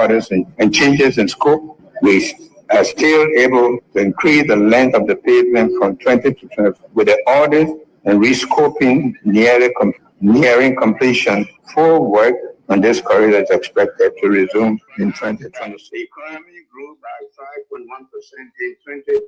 orders and changes in scope, we are still able to increase the length of the pavement from 20 to 20 with the orders and rescoping nearing completion. Full work on this corridor is expected to resume in 2026. The economy grew by 5.1% in 2020.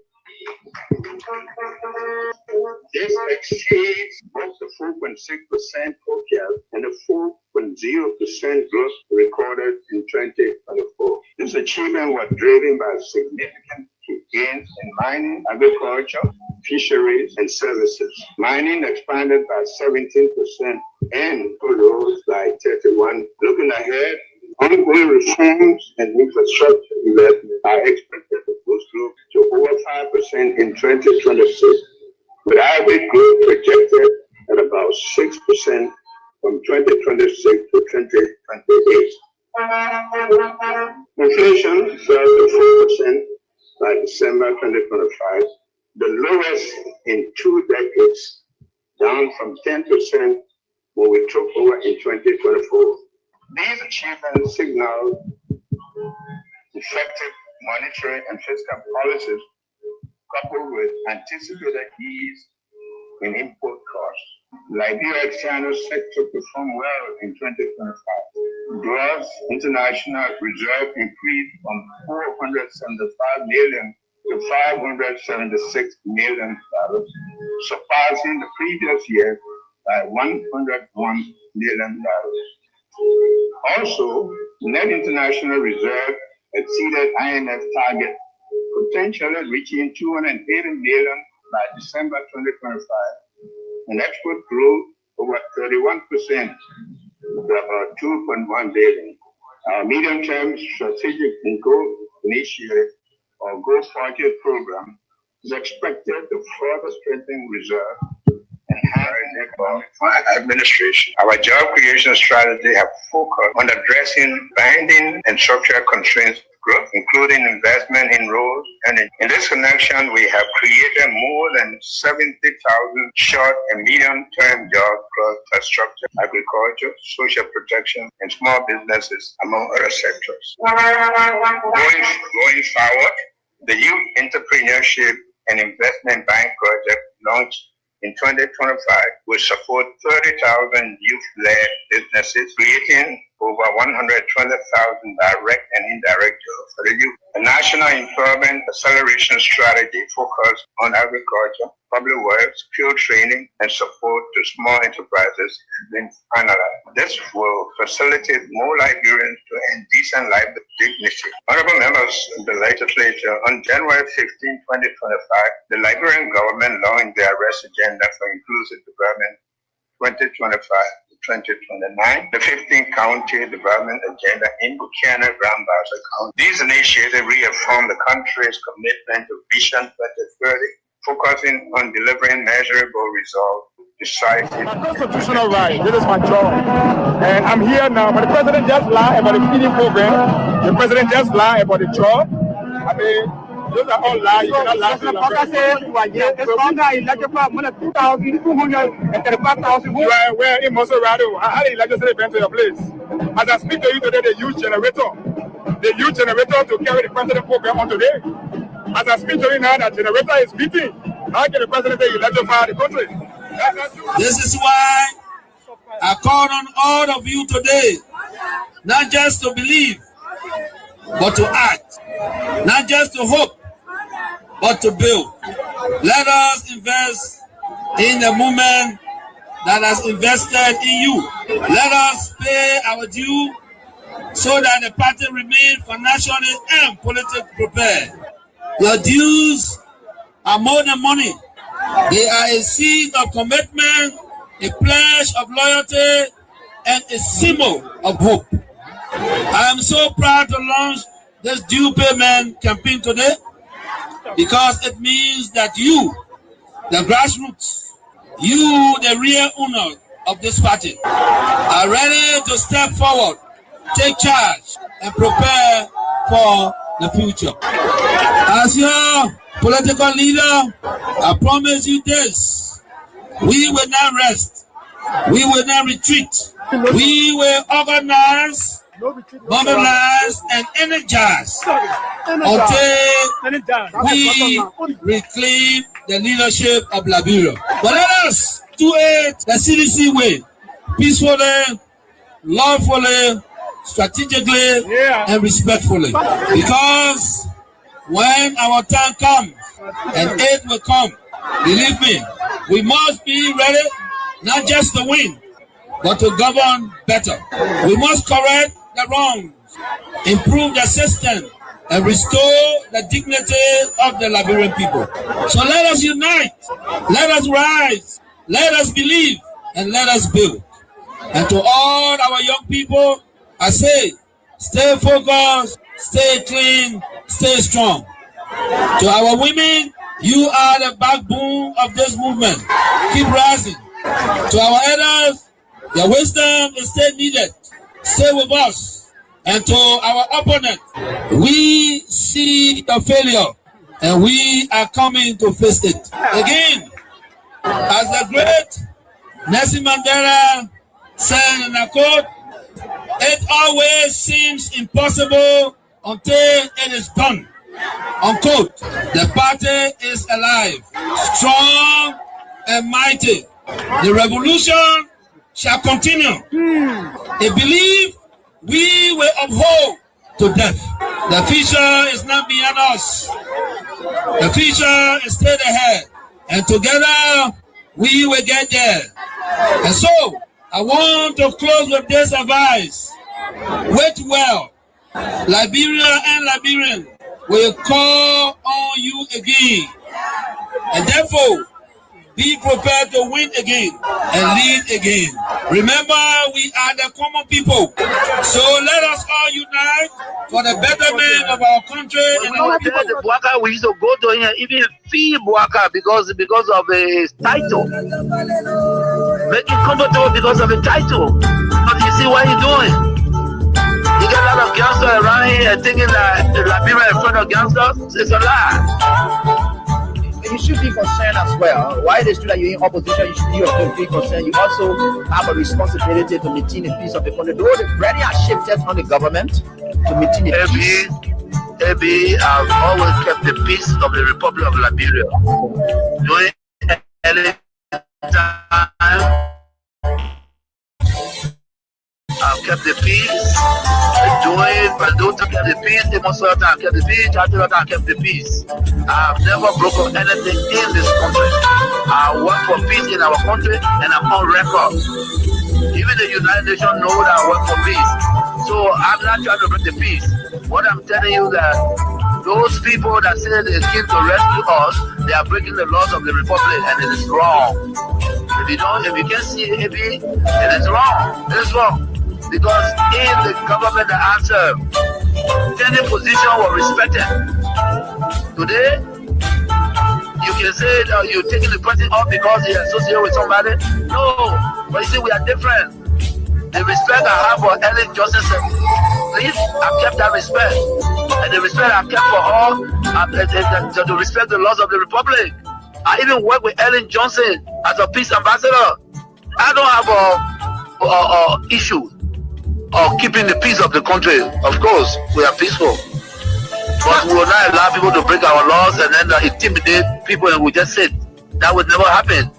This exceeds both the 4.6% forecast and the 4.0% growth recorded in 2024. This achievement was driven by significant gains in mining, agriculture, fisheries, and services. Mining expanded by 17% and rose by 31%. Looking ahead, ongoing reforms and infrastructure investment are expected to boost growth to over 5% in 2026, with average growth projected at about 6% from 2026 to 2028. Inflation fell to 4% by December 2025, the lowest in 2 decades, down from 10% when we took over in 2024. These achievements signal effective monetary and fiscal policies coupled with anticipated ease in import costs. Liberia external sector performed well in 2025. Gross international reserve increased from $475 million to $576 million, surpassing the previous year by $101 million. Also, net international reserve exceeded IMF target, potentially reaching $280 million by December 2025, and export grew over 31% to about $2.1 billion. Our medium-term strategic growth initiative or growth budget program is expected to further strengthen reserve and enhance economic administration. Our job creation strategy have focused on addressing binding and structural constraints growth, including investment in roads. And in this connection, we have created more than 70,000 short and medium-term jobs across infrastructure, agriculture, social protection, and small businesses, among other sectors. Going forward, the Youth Entrepreneurship and Investment Bank project launched in 2025 will support 30,000 youth-led businesses, creating over 120,000 direct and indirect jobs for the youth. The National Employment Acceleration Strategy focused on agriculture, public works, skill training, and support to small enterprises has been finalized. This will facilitate more Liberians to earn decent life with dignity. Honorable members of the legislature, on January 15, 2025, the Liberian government launched the Arrest Agenda for Inclusive Development 2025-2029, the 15th County Development Agenda in Buchanan, Grand Bassa County. These initiatives reaffirm the country's commitment to Vision 2030, focusing on delivering measurable results decisively. My constitutional right, this is my job. And I'm here now, but the president just lied about the feeding program. The president just lied about the job. I mean, those are all lies. You cannot lie to you are where in Mosorado. How did legislature went to your place? As I speak to you today, the youth generator to carry the president program on today. As I speak to you now, that generator is beating. How can the president say you electrify the country? This is why I call on all of you today, not just to believe, but to act. Not just to hope, but to build. Let us invest in the movement that has invested in you. Let us pay our due so that the party remains financially and politically prepared. Your dues are more than money. They are a seed of commitment, a pledge of loyalty, and a symbol of hope. I am so proud to launch this due payment campaign today because it means that you, the grassroots, you, the real owner of this party, are ready to step forward, take charge, and prepare for the future. As your political leader, I promise you this: we will not rest, we will not retreat, we will organize mobilized, and energized until we reclaim the leadership of Liberia. But let us do it the CDC way, peacefully, lawfully, strategically, and respectfully. Because when our time comes and aid will come, believe me, we must be ready not just to win, but to govern better. We must correct the wrongs, improve the system, and restore the dignity of the Liberian people. So let us unite, let us rise, let us believe, and let us build. And to all our young people, I say, stay focused, stay clean, stay strong. To our women, you are the backbone of this movement. Keep rising. To our elders, your wisdom is still needed. Stay with us. And to our opponent, we see the failure and we are coming to face it. Again, as the great Nelson Mandela said in a quote, it always seems impossible until it is done. Unquote. The party is alive, strong and mighty. The revolution shall continue. A belief we will uphold to death. The future is not beyond us. The future is straight ahead. And together we will get there. And so I want to close with this advice. Wait well. Liberia and Liberians will call on you again. And therefore, be prepared to win again and lead again. Remember, we are the common people. So let us all unite for the betterment of our country and our people. The Bouaka, we used to go to him, even fee Bouaka because of his title. Make him comfortable because of the title. But you see what he's doing? You get a lot of gangsters around here thinking that Liberia in front of gangsters. It's a lie. You should be concerned as well. Why it is true that you're in opposition, you should be concerned. You also have a responsibility to maintain the peace of the country. Though the ready are shifted on the government to maintain the peace. Ebi, I've always kept the peace of the Republic of Liberia. During any time, I've kept the peace. Don't keep the peace. Demonstrators have kept the peace. Charters have kept the peace. I've never broken anything in this country. I work for peace in our country, and I'm on record. Even the United Nations know that I work for peace. So I'm not trying to break the peace. What I'm telling you that those people that say they came to rescue us, they are breaking the laws of the Republic, and it is wrong. If you can't see it, it is wrong. It is wrong. Because in the government that I serve, any position was respected. Today, you can say that you're taking the person off because he associated with somebody. No, but you see, we are different. The respect I have for Ellen Johnson, please, I've kept that respect. And the respect I've kept for all, to respect the laws of the Republic. I even work with Ellen Johnson as a peace ambassador. I don't have a issue of keeping the peace of the country. Of course, we are peaceful. But we will not allow people to break our laws and then intimidate people and we just sit. That would never happen.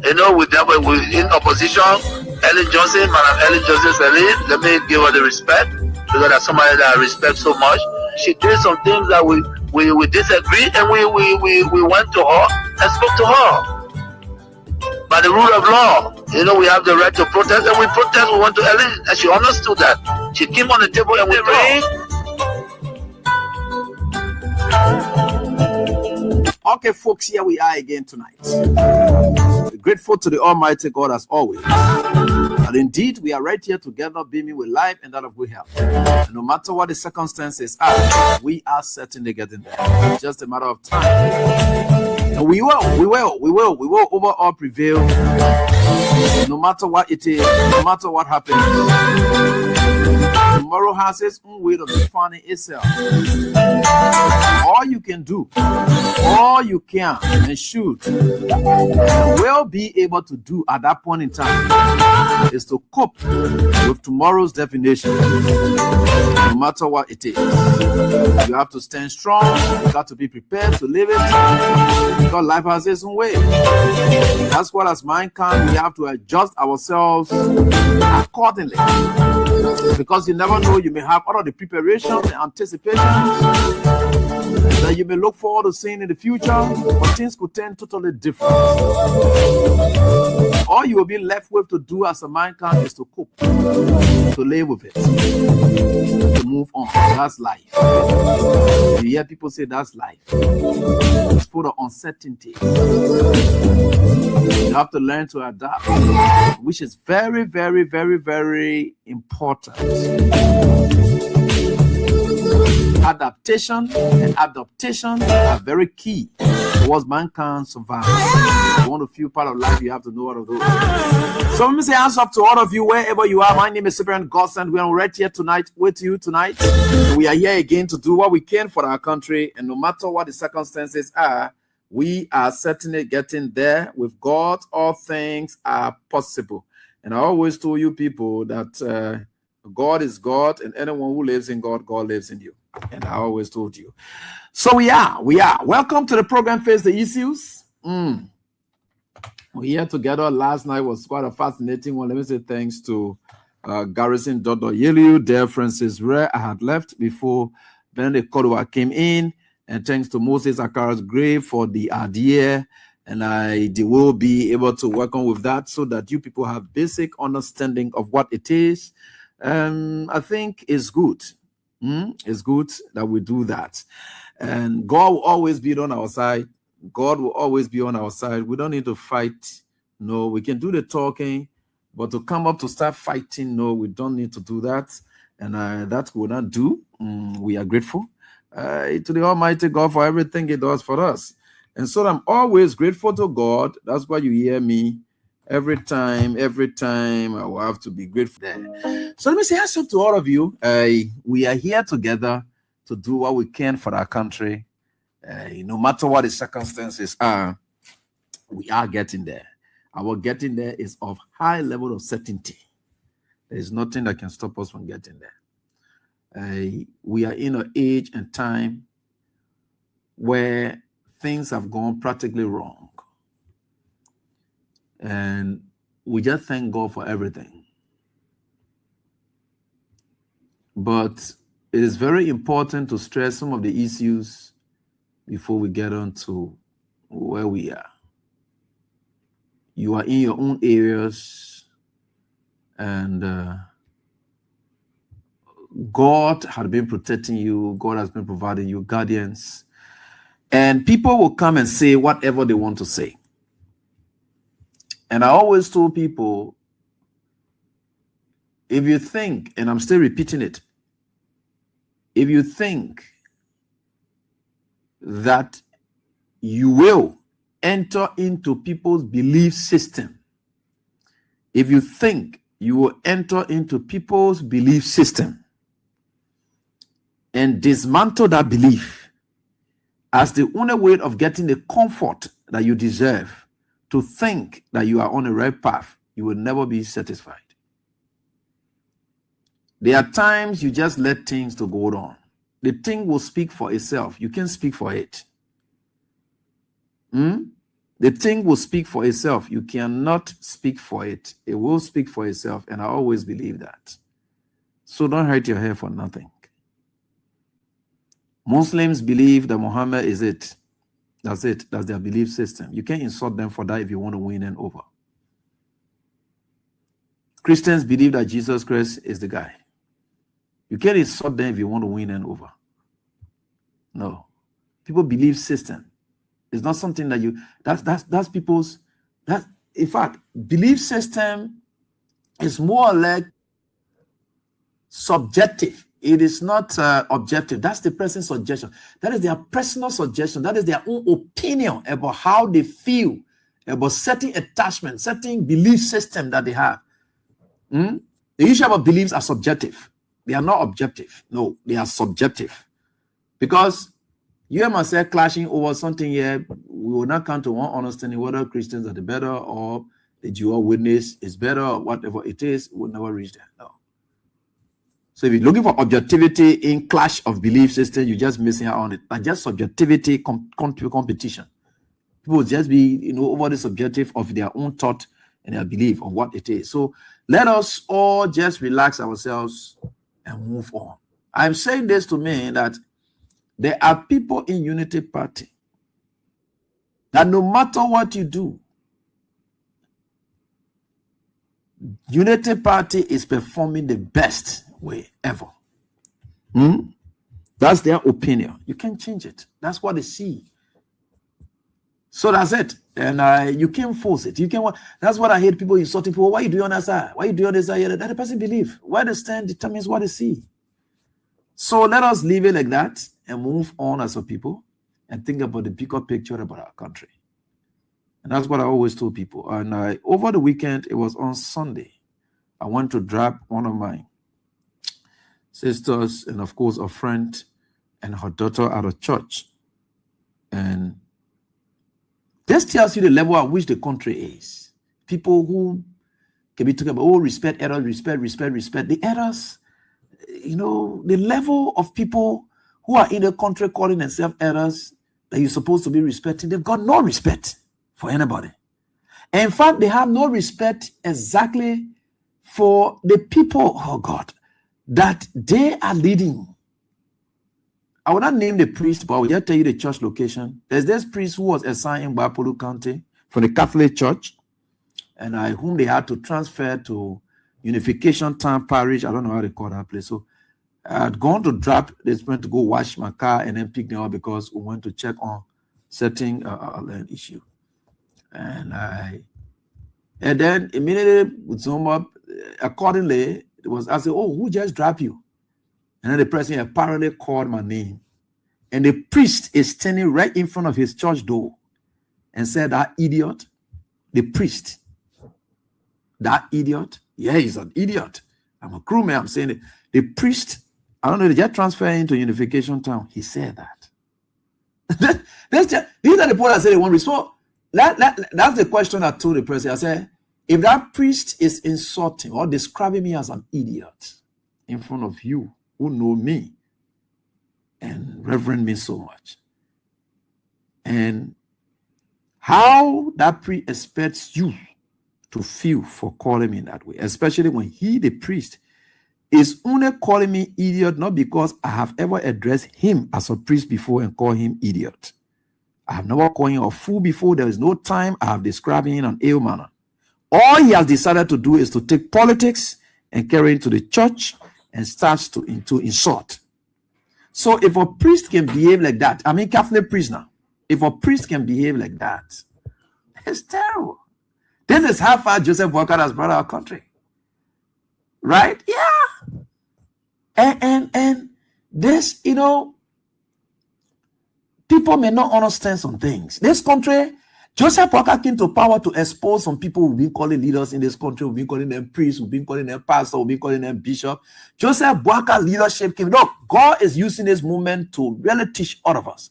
You know, we're in opposition. Ellen Johnson, Madam Ellen Johnson Sirleaf, let me give her the respect because that's somebody that I respect so much. She did some things that we disagreed and we went to her and spoke to her. By the rule of law, you know, we have the right to protest, and we protest. We went to Ellen, and she understood that. She came on the table and we talked. Okay, folks, here we are again tonight. We're grateful to the Almighty God as always. And indeed, we are right here together, beaming with life and that of good health. And no matter what the circumstances are, we are certainly getting there. It's just a matter of time. And we will overall prevail. No matter what it is, no matter what happens. Tomorrow has its own way of defining itself. All you can do, all you can and should, and will be able to do at that point in time is to cope with tomorrow's definition, no matter what it is. You have to stand strong. You got to be prepared to live it, because life has its own way. That's what, as mankind, we have to adjust ourselves accordingly, because you never know, you may have all of the preparations and anticipations that you may look forward to seeing in the future, but things could turn totally different. All you will be left with to do as a mankind is to cope, to live with it, to move on. That's life. You hear people say that's life. It's full of uncertainty. You have to learn to adapt, which is very, very, very, very important. Adaptation and adaptation are very key towards mankind's survival. If you want to feel part of life, you have to know all of those. So let me say hands up to all of you wherever you are. My name is Cyprian Godson. We are right here tonight with you tonight. We are here again to do what we can for our country, and no matter what the circumstances are, we are certainly getting there. With God, all things are possible. And I always told you people that God is God, and anyone who lives in God, God lives in you. And I always told you. So we are. Welcome to the program, Face the Issues. We're here together. Last night was quite a fascinating one. Let me say thanks to Garrison Dodo Yelu, Dale Francis Ray. I had left before Benedict Kodwa came in. And thanks to Moses Akara's Grave for the idea. And they will be able to work on with that so that you people have basic understanding of what it is. I think it's good. It's good that we do that. And God will always be on our side. God will always be on our side. We don't need to fight. No, we can do the talking, but to come up to start fighting, no, we don't need to do that. And that we will not do. We are grateful to the Almighty God for everything He does for us. And so I'm always grateful to God. That's why you hear me every time I will have to be grateful there. So let me say answer to all of you. We are here together to do what we can for our country. No matter what the circumstances are, we are getting there. Our getting there is of high level of certainty. There is nothing that can stop us from getting there. We are in an age and time where things have gone practically wrong. And we just thank God for everything. But it is very important to stress some of the issues before we get on to where we are. You are in your own areas, and God had been protecting you. God has been providing you guardians. And people will come and say whatever they want to say. And I always told people, if you think, and I'm still repeating it, if you think that you will enter into people's belief system, if you think you will enter into people's belief system and dismantle that belief as the only way of getting the comfort that you deserve, to think that you are on the right path, you will never be satisfied. There are times you just let things to go on. The thing will speak for itself. You can't speak for it. The thing will speak for itself. You cannot speak for it. It will speak for itself, and I always believe that. So don't hurt your head for nothing. Muslims believe that Muhammad is it. That's it. That's their belief system. You can't insult them for that if you want to win them over. Christians believe that Jesus Christ is the guy. You can't insult them if you want to win them over. No. People belief system. It's not something that you, that's people's, in fact, belief system is more or less subjective. It is not objective. That's the person's suggestion. That is their personal suggestion. That is their own opinion about how they feel about certain attachment, certain belief system that they have. The issue about beliefs are subjective. They are not objective. No, they are subjective. Because you and myself clashing over something here, we will not come to one understanding whether Christians are the better or the Jehovah's Witness is better or whatever it is. We'll never reach there. No. So if you're looking for objectivity in clash of belief system, you're just missing out on it. But just subjectivity competition. People will just be, over the subjective of their own thought and their belief on what it is. So let us all just relax ourselves and move on. I'm saying this to mean that there are people in Unity Party that no matter what you do, Unity Party is performing the best way ever. That's their opinion. You can't change it. That's what they see. So that's it. And you can't force it. That's what I hate, people insulting people. Why you doing on that side? Why you doing on this side? That the person believe. Where they stand determines what they see. So let us leave it like that and move on as a people and think about the bigger picture about our country. And that's what I always told people. And over the weekend, it was on Sunday, I went to drop one of my sisters and, of course, a friend and her daughter at a church. And this tells you the level at which the country is. People who can be talking about, respect others, respect. The others, the level of people who are in the country calling themselves others that you're supposed to be respecting, they've got no respect for anybody. And in fact, they have no respect exactly for the people, oh God, that they are leading. I will not name the priest, but I will just tell you the church location. There's this priest who was assigned in Bapolu County from the Catholic Church, and whom they had to transfer to Unification Town Parish. I don't know how they call that place. So I had gone to drop. They went to go wash my car and then pick them up because we went to check on certain land issue. And then immediately with zoom up, accordingly, it was I said, who just dropped you? And then the person apparently called my name. And the priest is standing right in front of his church door and said, that idiot, the priest, that idiot, yeah, he's an idiot. I'm a crewman, I'm saying it. The priest, I don't know, they just transferred into Unification Town. He said that. These are the people that say they won't respond. That's the question I told the person. I said, if that priest is insulting or describing me as an idiot in front of you who know me and reverend me so much, and how that priest expects you to feel for calling me that way, especially when he, the priest, is only calling me idiot, not because I have ever addressed him as a priest before and called him idiot. I have never called him a fool before. There is no time I have described him in an ill manner. All he has decided to do is to take politics and carry it to the church and starts to insult. So if a priest can behave like that, I mean Catholic priest now, if a priest can behave like that, it's terrible. This is how far Joseph Boakai has brought our country. Right? Yeah. And this, people may not understand some things. This country, Joseph Boakai came to power to expose some people who've been calling leaders in this country, who've been calling them priests, who've been calling them pastors, who've been calling them bishop. Joseph Boakai leadership came. Look, God is using this movement to really teach all of us.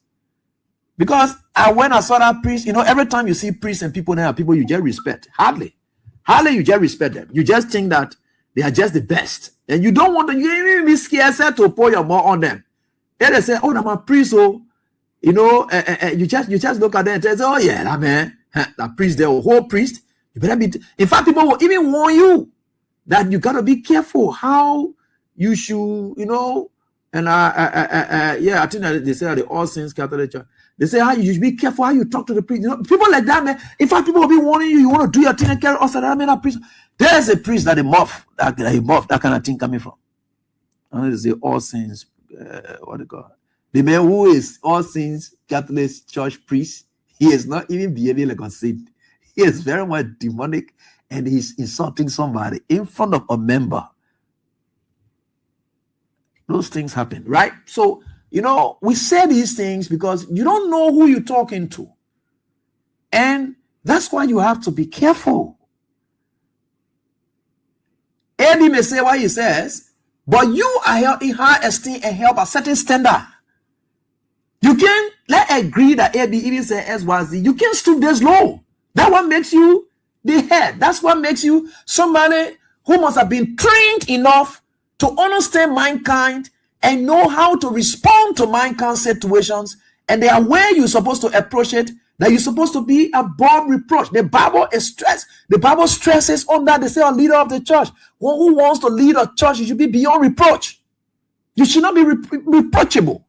Because when I saw that priest, every time you see priests and people there, people you just respect. Hardly you just respect them. You just think that they are just the best. And you don't want to, you even be scared to pour your more on them. Then they say, I'm a priest, so you just look at them and say, oh yeah, that man, that priest there, a whole priest. You better be. In fact, people will even warn you that you gotta be careful how you should, And I think that they say that the All Saints Catholic Church. They say how you should be careful how you talk to the priest. People like that, man. In fact, people will be warning you. You want to do your thing and carry us. That man, that priest. There's a priest that he muff that kind of thing coming from. And they say All Saints. What do you call it? The man who is All Saints Catholic Church priest, he is not even behaving like a saint. He is very much demonic, and he's insulting somebody in front of a member. Those things happen, right? So, we say these things because you don't know who you're talking to. And that's why you have to be careful. Eddie may say what he says, But you are held in high esteem and held by certain standard. You can let agree that A, B, even say S, Y, Z. You can stoop this low. That what makes you the head. That's what makes you somebody who must have been trained enough to understand mankind and know how to respond to mankind situations. And they are where you're supposed to approach it, that you're supposed to be above reproach. The Bible stresses on that. They say a leader of the church, one who wants to lead a church, you should be beyond reproach. You should not be reproachable,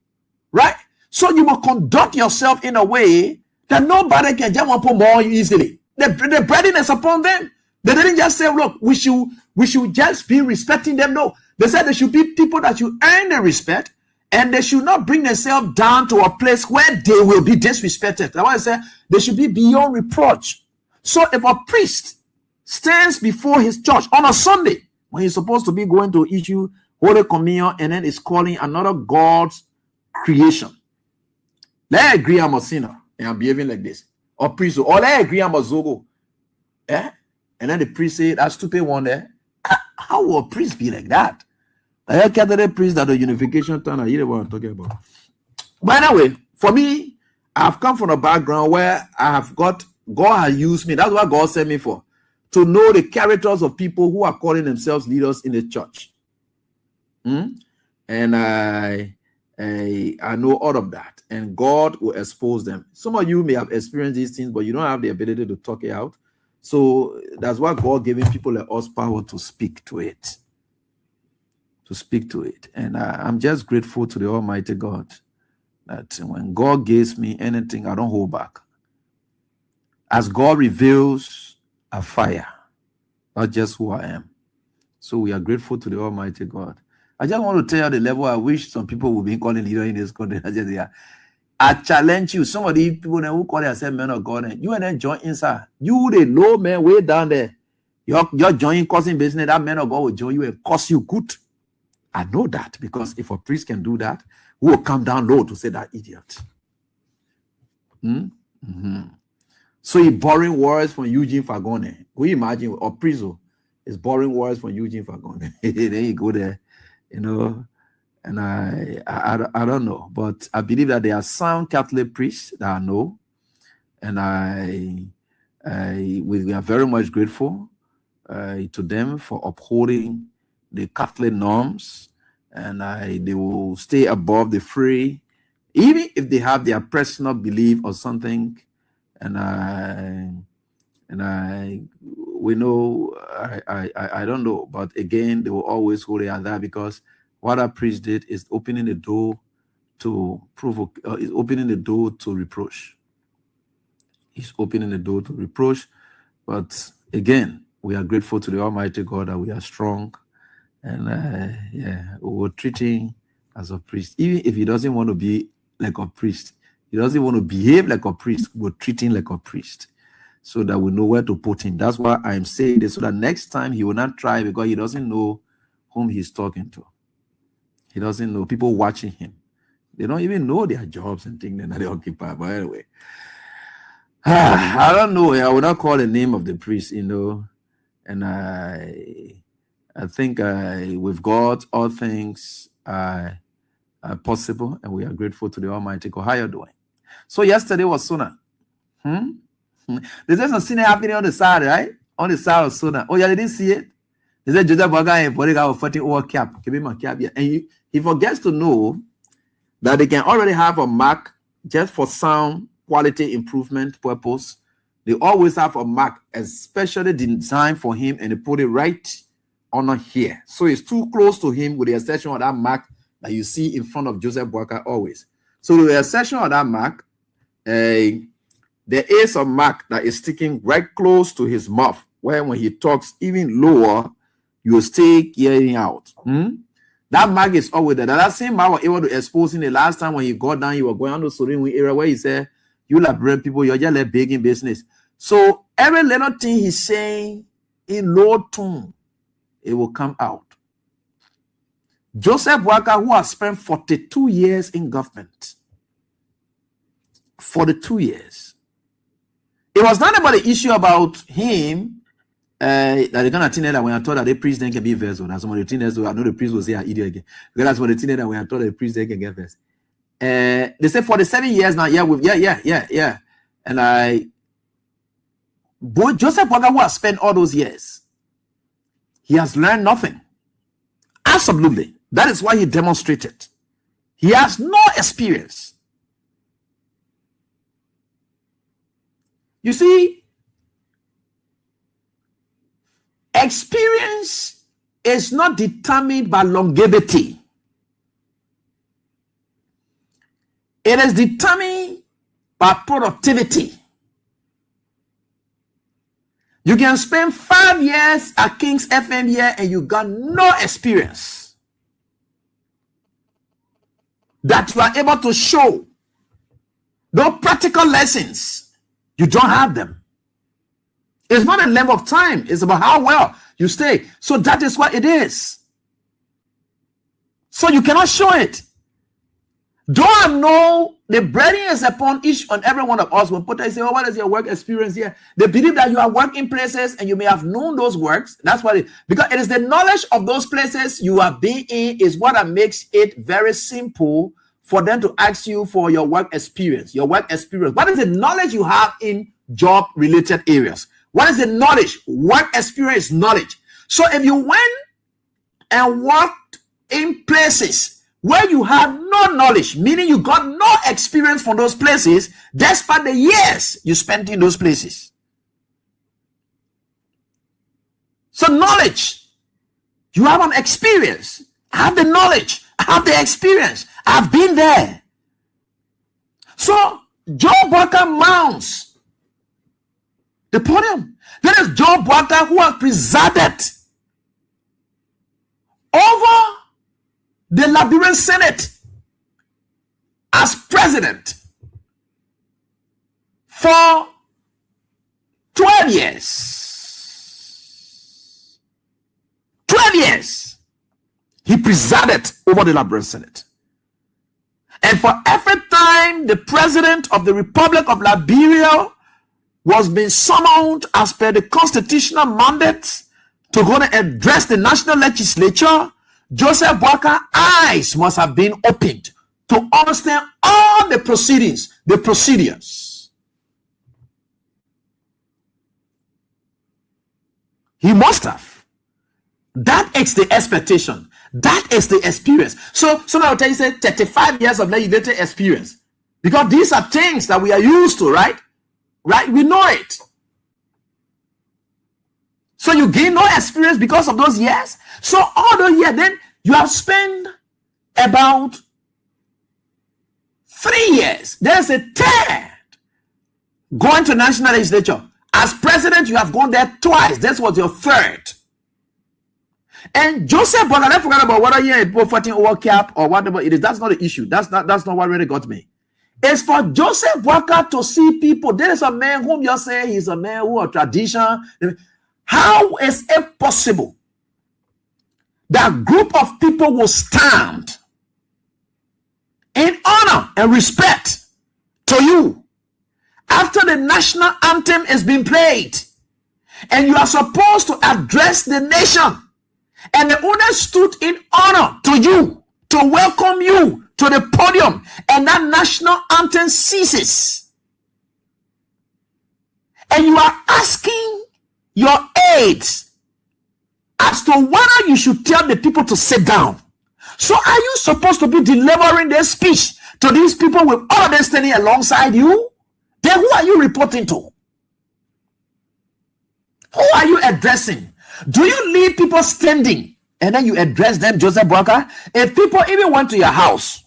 right? So you must conduct yourself in a way that nobody can jump up more easily. The burden is upon them. They didn't just say, look, we should just be respecting them. No, they said there should be people that you earn the respect, and they should not bring themselves down to a place where they will be disrespected. That's why I said they should be beyond reproach. So if a priest stands before his church on a Sunday when he's supposed to be going to issue Holy Communion and then is calling another God's creation, let's agree I'm a sinner and I'm behaving like this. Or priest, or let's agree I'm a Zogo. Eh? And then the priest say, that stupid one there. How will a priest be like that? I can't the priest that the unification turn. I hear what I'm talking about. But anyway, for me, I've come from a background where I have got, God has used me. That's what God sent me for. To know the characters of people who are calling themselves leaders in the church. And I know all of that. And God will expose them. Some of you may have experienced these things, but you don't have the ability to talk it out. So that's why God giving people like us power to speak to it. To speak to it. And I'm just grateful to the Almighty God that when God gives me anything, I don't hold back. As God reveals a fire, not just who I am. So we are grateful to the Almighty God. I just want to tell you the level I wish some people would be calling leader in this country. I challenge you. Some of these people who call themselves men of God, and you and then join inside. You the low man way down there. You're joining causing business. That man of God will join you and cause you good. I know that because if a priest can do that, who will come down low to say that idiot? So he borrowing words from Eugene Fagone. Can you imagine? Or priest is borrowing words from Eugene Fagone. Then you go there, you know. And I don't know, but I believe that there are some Catholic priests that I know, and we are very much grateful to them for upholding the Catholic norms, and they will stay above the fray, even if they have their personal belief or something. And we know, I don't know, but again, they will always hold it at that because what our priest did is opening the door to provoke, is opening the door to reproach. He's opening the door to reproach. But again, we are grateful to the Almighty God that we are strong. And we're treating as a priest. Even if he doesn't want to be like a priest, he doesn't want to behave like a priest, we're treating like a priest so that we know where to put him. That's why I'm saying this, so that next time he will not try because he doesn't know whom he's talking to. He doesn't know people watching him. They don't even know their jobs and things that they occupy. But anyway, I don't know. I would not call the name of the priest, you know. And I think with God, all things are possible, and we are grateful to the Almighty God. How are you doing? So yesterday was Sona. There's a scene happening on the side, right? On the side of Sona. Oh, yeah, they didn't see it. They said Joseph Boakai and Bodyguard were fighting over cap. And he forgets to know that they can already have a mark just for sound quality improvement purpose. They always have a mark, especially designed for him, and they put it right on here. So it's too close to him, with the exception of that mark that you see in front of Joseph Boakai always. So with the exception of that mark, there is a mark that is sticking right close to his mouth, where when he talks even lower, you stay hearing out. That mark is always there. That same mark was able to expose him the last time when he got down, he was going on to Sorin area where he said, you like brave people, you're just like big in business. So every little thing he's saying in low tone, it will come out. Joseph Boakai, who has spent 42 years in government, 42 years. It was not about the issue about him That the kind of thing that when I thought that the priest then can be verse, that's one of the things that I know the priest will say I idiot again. Because that's one of the things that when I thought the priest then can get verse. They say for the 7 years now, yeah. And boy, Joseph Boakai, who has spent all those years, he has learned nothing. Absolutely. That is why he demonstrated. He has no experience. You see, experience is not determined by longevity. It is determined by productivity. You can spend 5 years at King's FM here and you got no experience that you are able to show. No practical lessons. You don't have them. It's not a length of time. It's about how well you stay. So that is what it is. So you cannot show it. Though I know the burden is upon each and every one of us. When people say, oh, what is your work experience here? They believe that you have worked in places and you may have known those works. That's what because it is the knowledge of those places you have been in is what makes it very simple for them to ask you for your work experience. Your work experience. What is the knowledge you have in job-related areas? What is the knowledge? Work experience knowledge. So if you went and worked in places where you have no knowledge, meaning you got no experience from those places, despite the years you spent in those places. So knowledge, you have an experience. I have the knowledge. I have the experience. I've been there. So Joe Boakai mounts the podium. There is Joe Boakai who has presided over the Liberian Senate as president for 12 years. 12 years. He presided over the Liberian Senate. And for every time the president of the Republic of Liberia was being summoned as per the constitutional mandate to go and address the national legislature, Joseph Boakai's eyes must have been opened to understand all the proceedings, the procedures. He must have. That is the expectation. That is the experience. So now tell you say 35 years of legislative experience. Because these are things that we are used to, right? Right? We know it. So you gain no experience because of those years. So all those years, then you have spent about 3 years. There's a third going to national legislature. As president, you have gone there twice. This was your third. And Joseph Boakai, I forgot about whether you're fighting over cap or whatever it is. That's not the issue. That's not what really got me. It's for Joseph Boakai to see people. There is a man whom you say he's a man who a tradition. How is it possible that a group of people will stand in honor and respect to you after the national anthem is being played and you are supposed to address the nation, and the owner stood in honor to you to welcome you to the podium, and that national anthem ceases and you are asking your aides as to whether you should tell the people to sit down. So are you supposed to be delivering their speech to these people with all of them standing alongside you? Then who are you reporting to? Who are you addressing? Do you leave people standing and then you address them, Joseph Boakai? If people even went to your house,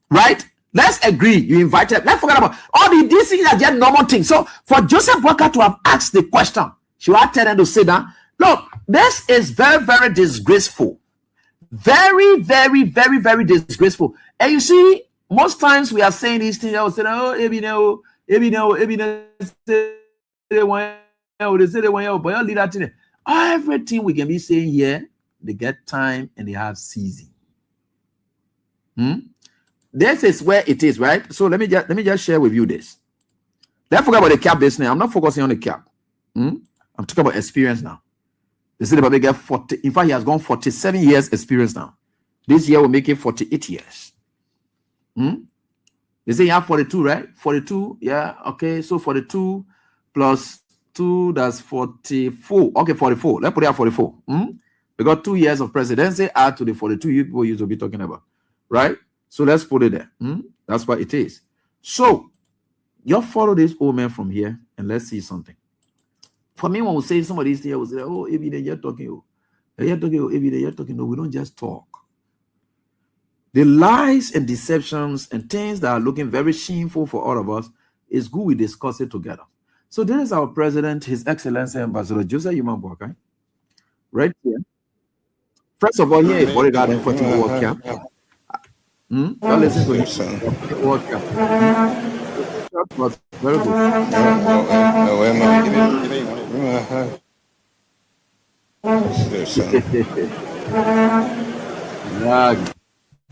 right? Let's agree you invited. Let's forget about all these things are just normal things. So for Joseph Boakai to have asked the question, should I tell them to sit down? Look, this is very, very disgraceful. Very, very, very, very disgraceful. And you see, most times we are saying these things. I was saying, oh, everything we can be saying here, they get time and they have season. This is where it is, right? So let me just share with you this. Let's forget about the cap business. I'm not focusing on the cap. I'm talking about experience now. They say the Baba get 40. In fact, he has gone 47 years experience now. This year will make it 48 years. They say you have 42, right? 42, yeah. Okay, so 42 plus 2, that's 44. Okay, 44. Let's put it at 44. We got 2 years of presidency add to the 42 you people used to be talking about, right? So let's put it there. That's what it is. So you follow this old man from here and let's see something. For me, when we say somebody is here, we say, oh, every day you're talking, every day you're talking. No, we don't just talk. The lies and deceptions and things that are looking very shameful for all of us, is good we discuss it together. So there is our president, His Excellency Ambassador Joseph Yuma Boakai, right here. First of all, here, bodyguard and 14 work camp. Don't listen to him. Work camp. But very good.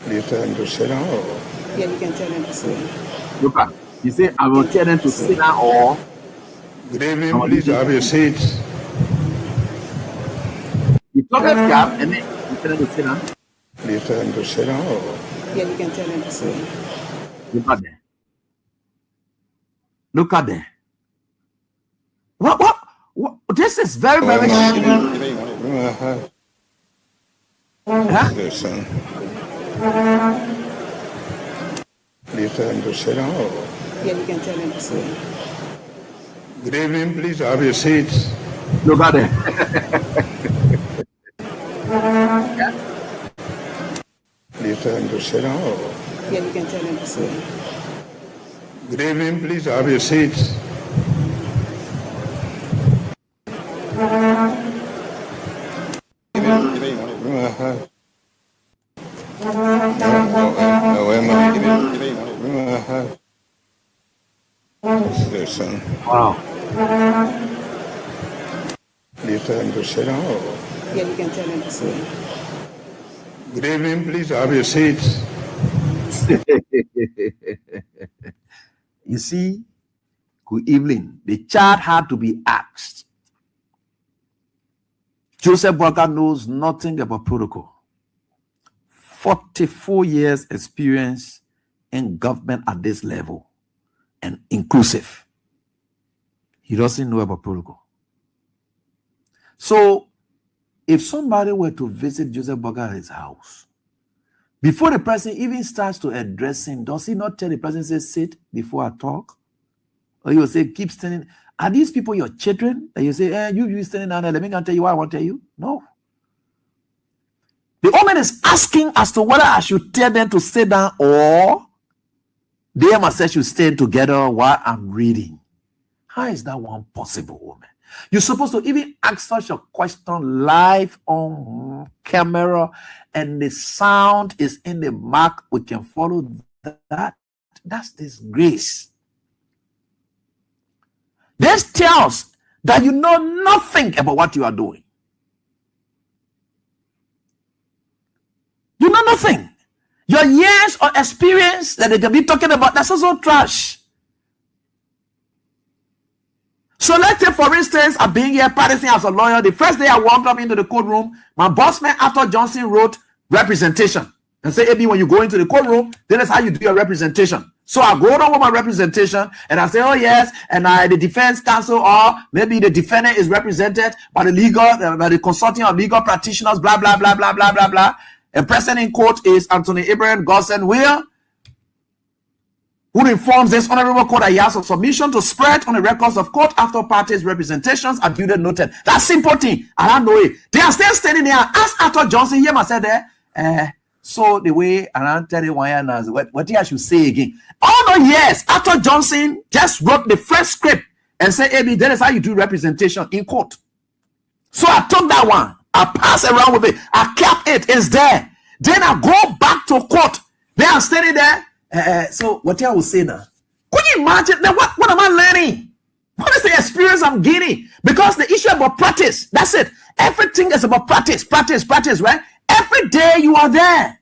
You tell them to sit down or? Yeah, you can tell them to sit down. Look at, you say, I will tell them to sit down or? Good evening, please have your seats. You talk at cap and then you tell them to sit down? You tell them to sit down or? Yeah, you can tell them to sit down. Look at there. Look at there. What? This is very, very Listen. You tell them to sit down or? Yeah, you can tell them to sit down. Good evening, please have your seats. Look at there. You tell them to sit down or? Yeah, you can tell them to sit down. Good evening, please have your seats. Listen. Wow. You tell them to sit down or? Yeah, you can tell them to sit down. Good evening, please have your seats. You see, good evening. The child had to be asked. Joseph Boakai knows nothing about protocol. 44 years experience in government at this level and inclusive. He doesn't know about protocol. So, if somebody were to visit Joseph Boakai at his house, before the person even starts to address him, does he not tell the person, say, sit before I talk? Or he will say, keep standing. Are these people your children? And you say, you standing down there, let me go and tell you what I want to tell you? No. The woman is asking as to whether I should tell them to sit down or they must say should stand together while I'm reading. How is that one possible, woman? You're supposed to even ask such a question live on camera and the sound is in the mark. We can follow that. That's disgrace. This tells that you know nothing about what you are doing. You know nothing. Your years of experience that they can be talking about, that's also trash. So let's say, for instance, I'm being here practicing as a lawyer. The first day I walked up into the courtroom, my boss man, Arthur Johnson, wrote representation. And say, AB, when you go into the courtroom, then that's how you do your representation. So I go down with my representation and I say, oh yes, and the defense counsel or maybe the defendant is represented by the consulting of legal practitioners, blah, blah, blah, blah, blah, blah, blah. And present in court is Anthony Abraham Godson Weir, who informs this honorable court that he has a submission to spread on the records of court after parties' representations are duly noted. That simple thing. I don't know it. They are still standing there. Ask Arthur Johnson, here I said there. So the way around 31 years, what I should say again. Oh no, yes, Arthur Johnson just wrote the first script and said, AB, that is how you do representation in court. So I took that one. I pass around with it. I kept it. It's there. Then I go back to court. They are standing there. So what I will say now? Could you imagine that? What am I learning? What is the experience I'm gaining? Because the issue about practice. That's it. Everything is about practice, practice, practice, right? Every day you are there.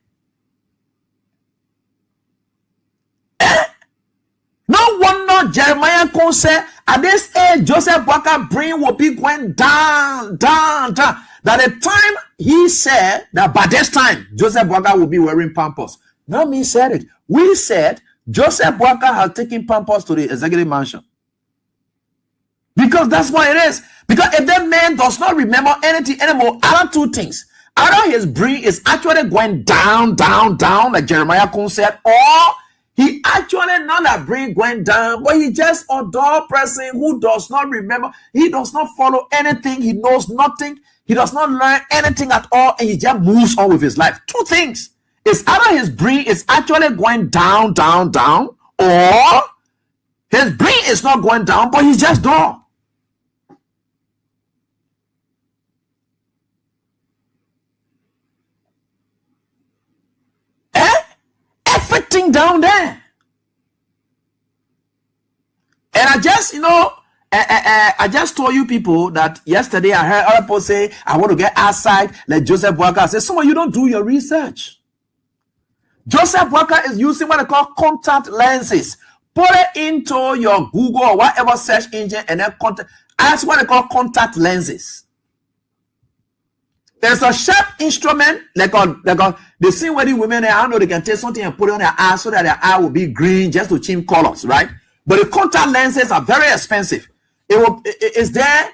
No wonder Jeremiah Cone said, At this age, Joseph Boakai brain will be going down, down, down. That the time he said that by this time, Joseph Boakai will be wearing Pampers. Not me said it. We said Joseph Boakai has taken Pampers to the executive mansion. Because that's what it is. Because if that man does not remember anything anymore, other two things. Either his brain is actually going down, down, down, like Jeremiah Kuhn said, or he actually not that brain going down, but he just a dull person who does not remember. He does not follow anything. He knows nothing. He does not learn anything at all, and he just moves on with his life. Two things. It's either his brain is actually going down, down, down, or his brain is not going down, but he's just dull. Everything down there. And I just, I just told you people that yesterday I heard other people say, I want to get outside, like Joseph Boakai. I said, some of you don't do your research. Joseph Boakai is using what they call contact lenses. Put it into your Google or whatever search engine and then that's what they call contact lenses. There's a sharp instrument, like on the same way the women, I know they can take something and put it on their eye so that their eye will be green just to change colors, right? But the contact lenses are very expensive. It's there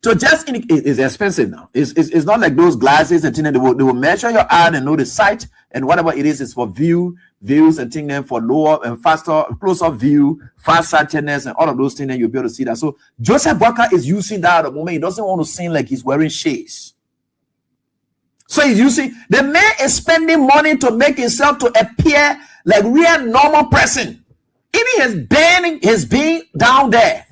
to just indicate. It's expensive now. It's not like those glasses and things. They will measure your eye and know the sight and whatever it is for views and things. Then for lower and faster, closer view, fast sightedness and all of those things. Then you'll be able to see that. So Joseph Boakai is using that at the moment. He doesn't want to seem like he's wearing shades. So he's using, the man is spending money to make himself to appear like real normal person. Even his being down there.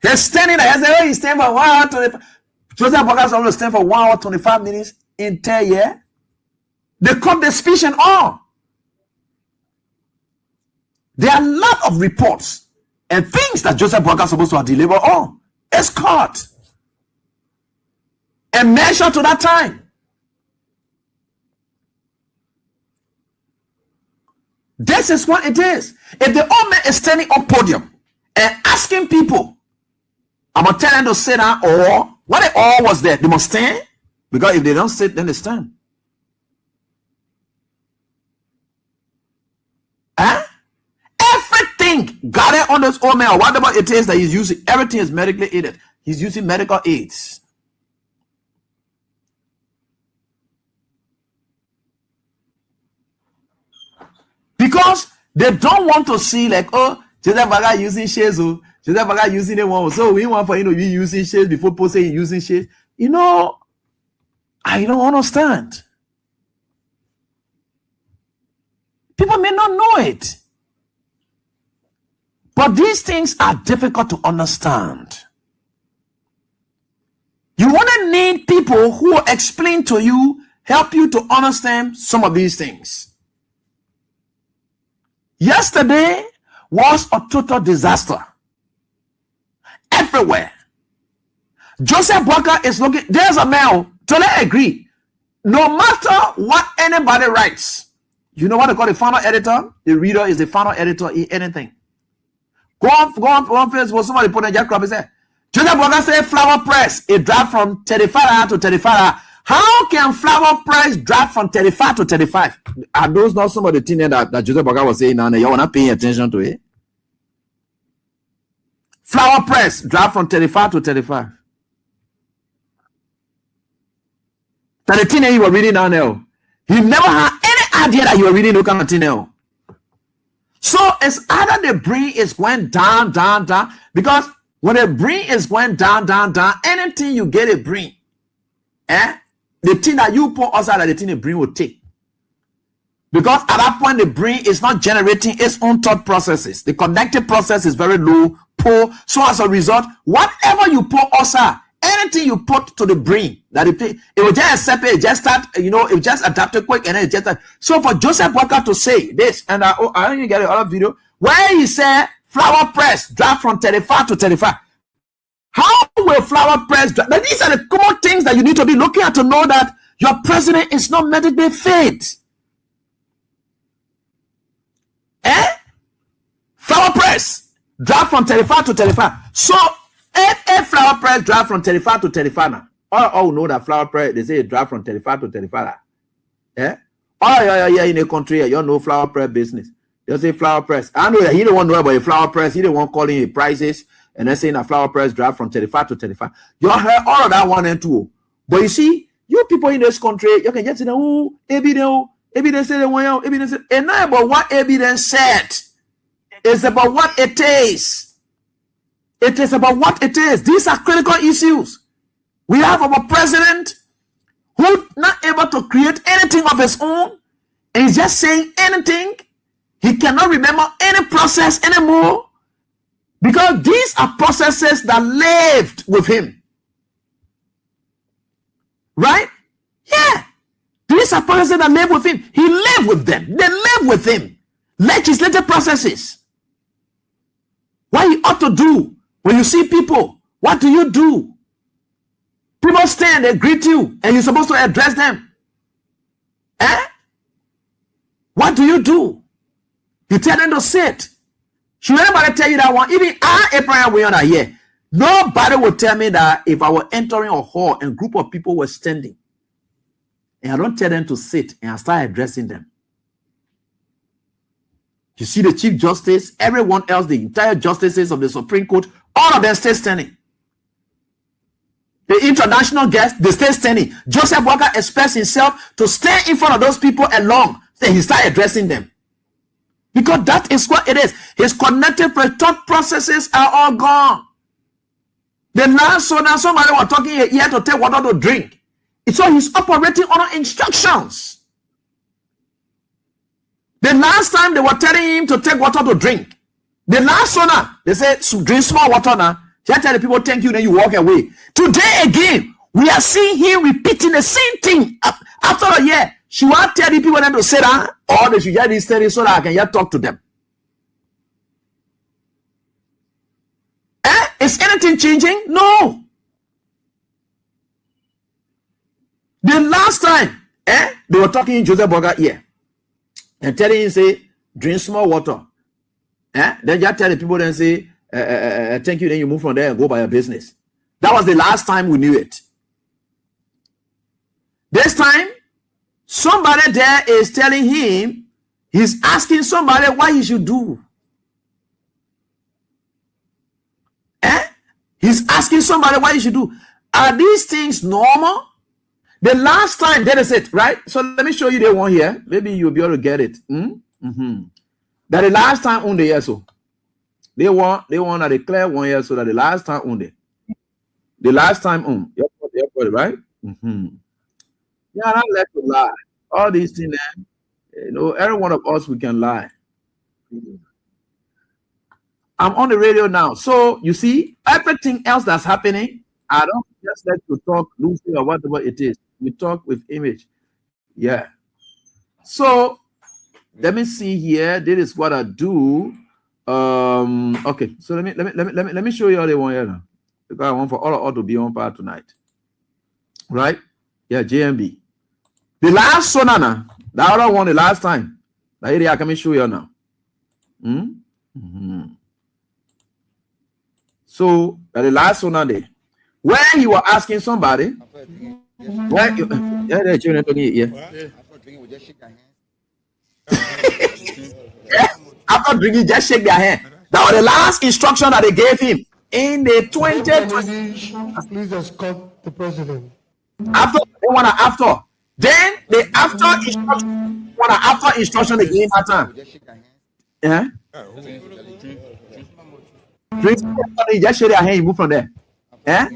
He's standing there. He's standing for 1 hour 25. Joseph Boakai is always standing for 1 hour 25 minutes in 10 years. They cut the speech and all. There are a lot of reports and things that Joseph Boakai is supposed to deliver on. It's caught. And measure to that time. This is what it is. If the old man is standing on podium and asking people, I'm going to tell them to sit down, or what they all was there, they must stand. Because if they don't sit, then they stand. Everything got it on this old man, or whatever it is that he's using, everything is medically aided. He's using medical aids. Because they don't want to see like, oh, Joseph Boakai using shades, Joseph Boakai using the one. So we want for him to be using shades before people say he's using shades. I don't understand. People may not know it. But these things are difficult to understand. You want to need people who will explain to you, help you to understand some of these things. Yesterday was a total disaster. Everywhere. Joseph Boakai is looking. There's a man. Totally agree. No matter what anybody writes, you know what they call the final editor? The reader is the final editor in anything. Go on Facebook. Somebody put a jackrabbit and say, Joseph Boakai said flower press. It dropped from 35 to 35. How can flower price drop from 35 to 35? Are those not some of the things that Joseph Boakai was saying now that you're not paying attention to it? Flower price drop from 35 to 35. That the thing that you were reading now, he never had any idea that you were reading no kind of thing now. So it's either the brain is going down, down, down, because when the brain is going down, down, down, anything you get a brain, the thing that you put outside that the thing the brain will take. Because at that point, the brain is not generating its own thought processes. The connective process is very low, poor. So as a result, whatever you put outside, anything you put to the brain, that it will just accept it, just start, it just adapt it quick, and then it just. So for Joseph Boakai to say this, and I didn't get another video where he said flower press drop from 35 to 35. How will flower press drop? Now, these are the common things that you need to be looking at to know that your president is not medically fit. flower press drop from 35 to 35. So if a flower press drop from 35 to 35 now, all know that flower press, they say it drop from 35 to 35. Yeah? Yeah, in the country, you know flower press business. They say flower press. I know that he don't want to know about a flower press. He don't want calling it prices and then saying a flower press drop from 35 to 35. You heard all of that 1 and 2. But you see, you people in this country, you can just say, oh, evidence said, and not about what evidence said. It's about what it is. It is about what it is. These are critical issues. We have our president who not able to create anything of his own, and he's just saying anything. He cannot remember any process anymore because these are processes that lived with him. Right? Yeah. These are processes that live with him. He lived with them. They live with him. Legislative processes. What you ought to do when you see people, what do you do? People stand, they greet you, and you're supposed to address them. What do you do? You tell them to sit. Should anybody tell you that one? Even Abraham, we are here. Nobody will tell me that if I were entering a hall and a group of people were standing, and I don't tell them to sit and I start addressing them. You see the Chief Justice, everyone else, the entire justices of the Supreme Court, all of them stay standing. The international guests, they stay standing. Joseph Walker expects himself to stand in front of those people along. Then he start addressing them. Because that is what it is. His cognitive thought processes are all gone. The last so now somebody was talking here to tell water to drink. So he's operating on instructions. The last time they were telling him to take water to drink. The last one, they said, drink small water now. Just tell the people thank you, then you walk away. Today again, we are seeing him repeating the same thing. After a year, she want to tell the people them to sit down, or they should get this study so that I can just talk to them. Is anything changing? No. The last time, they were talking in Joseph Boga here and telling him, say, drink small water. Then just tell the people, then say, thank you, then you move from there and go by your business. That was the last time we knew it. This time, somebody there is telling him, he's asking somebody what he should do. He's asking somebody what he should do. Are these things normal? The last time, that is it, right? So let me show you the one here. Maybe you'll be able to get it. That the last time on the year so. They want to declare 1 year so that the last time on the last time on. Right? Yeah, not let you lie. All these things, every one of us, we can lie. I'm on the radio now. So you see, everything else that's happening, I don't just let you talk loosely or whatever it is. We talk with image. Yeah. So let me see here. This is what I do. Okay. So let me show you all the one here now. Because I want for all to be on part tonight. Right? Yeah, JMB. The last one, the other one, the last time. That area I can show you now. So the last one there, where you were asking somebody, where you, after drinking, just shake their hand. That was the last instruction that they gave him in the 2020. Please escort the president. Then the after instruction they gave that time. Yeah. Drink, just shake their hand, you move from there. Yeah.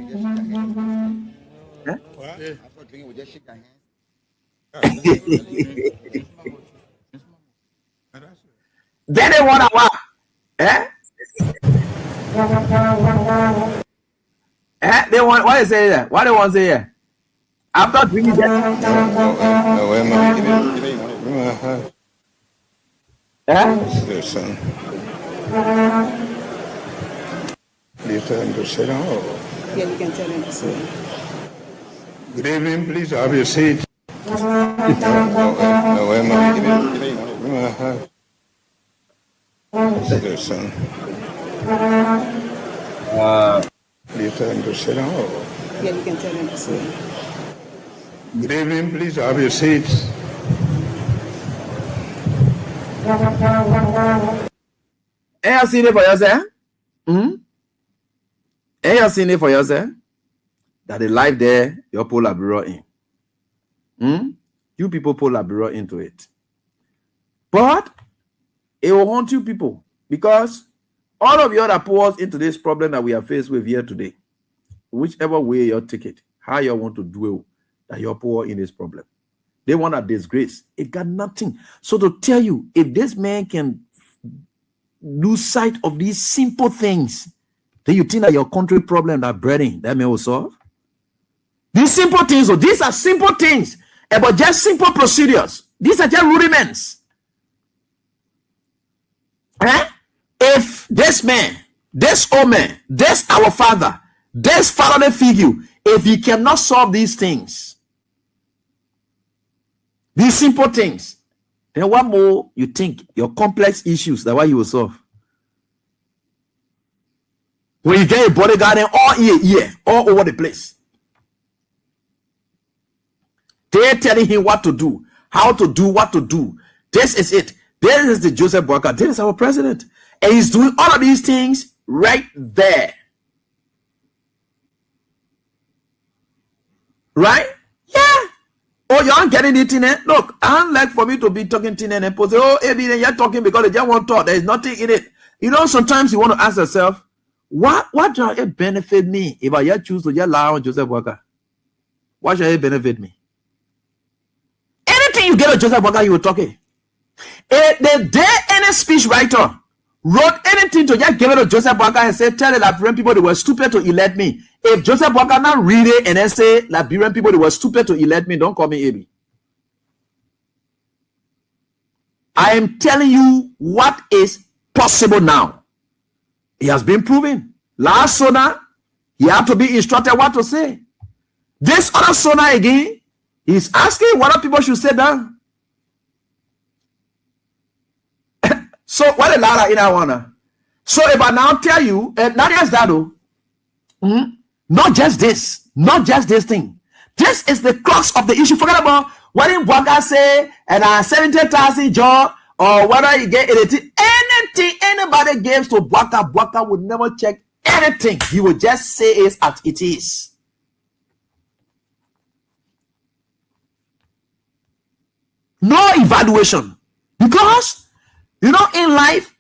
Then they want to what? They want what is it there? What they want to say here? After drinking You tell him to sit down. Yeah, you can tell him to sit. Good evening, please have your seat. Hello, son. Do you tell him to sit down? Or? Yeah, you can tell him to sit. Good evening, please have your seats. Hey, you seen it for yourself? Hey, you seen it for yourself? That the life there, your pull a bureau in. You people pull a bureau into it. But it will haunt you people because all of you that pour us into this problem that we are faced with here today, whichever way you take it, how you want to dwell that you're poor in this problem. They want a disgrace. It got nothing. So to tell you, if this man can lose sight of these simple things, then you think that your country problem that breading, that man will solve? These simple things, these are simple things, but just simple procedures. These are just rudiments. If this man, this old man, this our father, this fatherly figure, if he cannot solve these things, these simple things, then what more you think your complex issues that why you will solve? When you get a bodyguard all over the place, they're telling him what to do, how to do, what to do. This is it. This is the Joseph Boakai. This is our president. And he's doing all of these things right there. Right? Yeah. Oh, you aren't getting it in it? Look, I don't like for me to be talking to and post, oh, you're talking because they just want to talk. There's nothing in it. You know, sometimes you want to ask yourself, what does it benefit me if I just choose to just lie on Joseph Boakai? What should it benefit me? Anything you get on Joseph Boakai, you were talking. The day any speech writer wrote anything to just give it to Joseph Boakai and say, tell the Liberian people they were stupid to elect me. If Joseph Boakai now read it and then say, Liberian people they were stupid to elect me, don't call me AB. I am telling you what is possible now. It has been proven. Last Sona, he had to be instructed what to say. This other Sona again, he's asking what people should say down. So what a lot in I wanna. So if I now tell you, not just that though, not just this thing. This is the crux of the issue. Forget about what in Boakai say and 70,000 job or whether you get anything anybody gives to Boakai would never check anything. He would just say it as it is. No evaluation. Because you know, in life,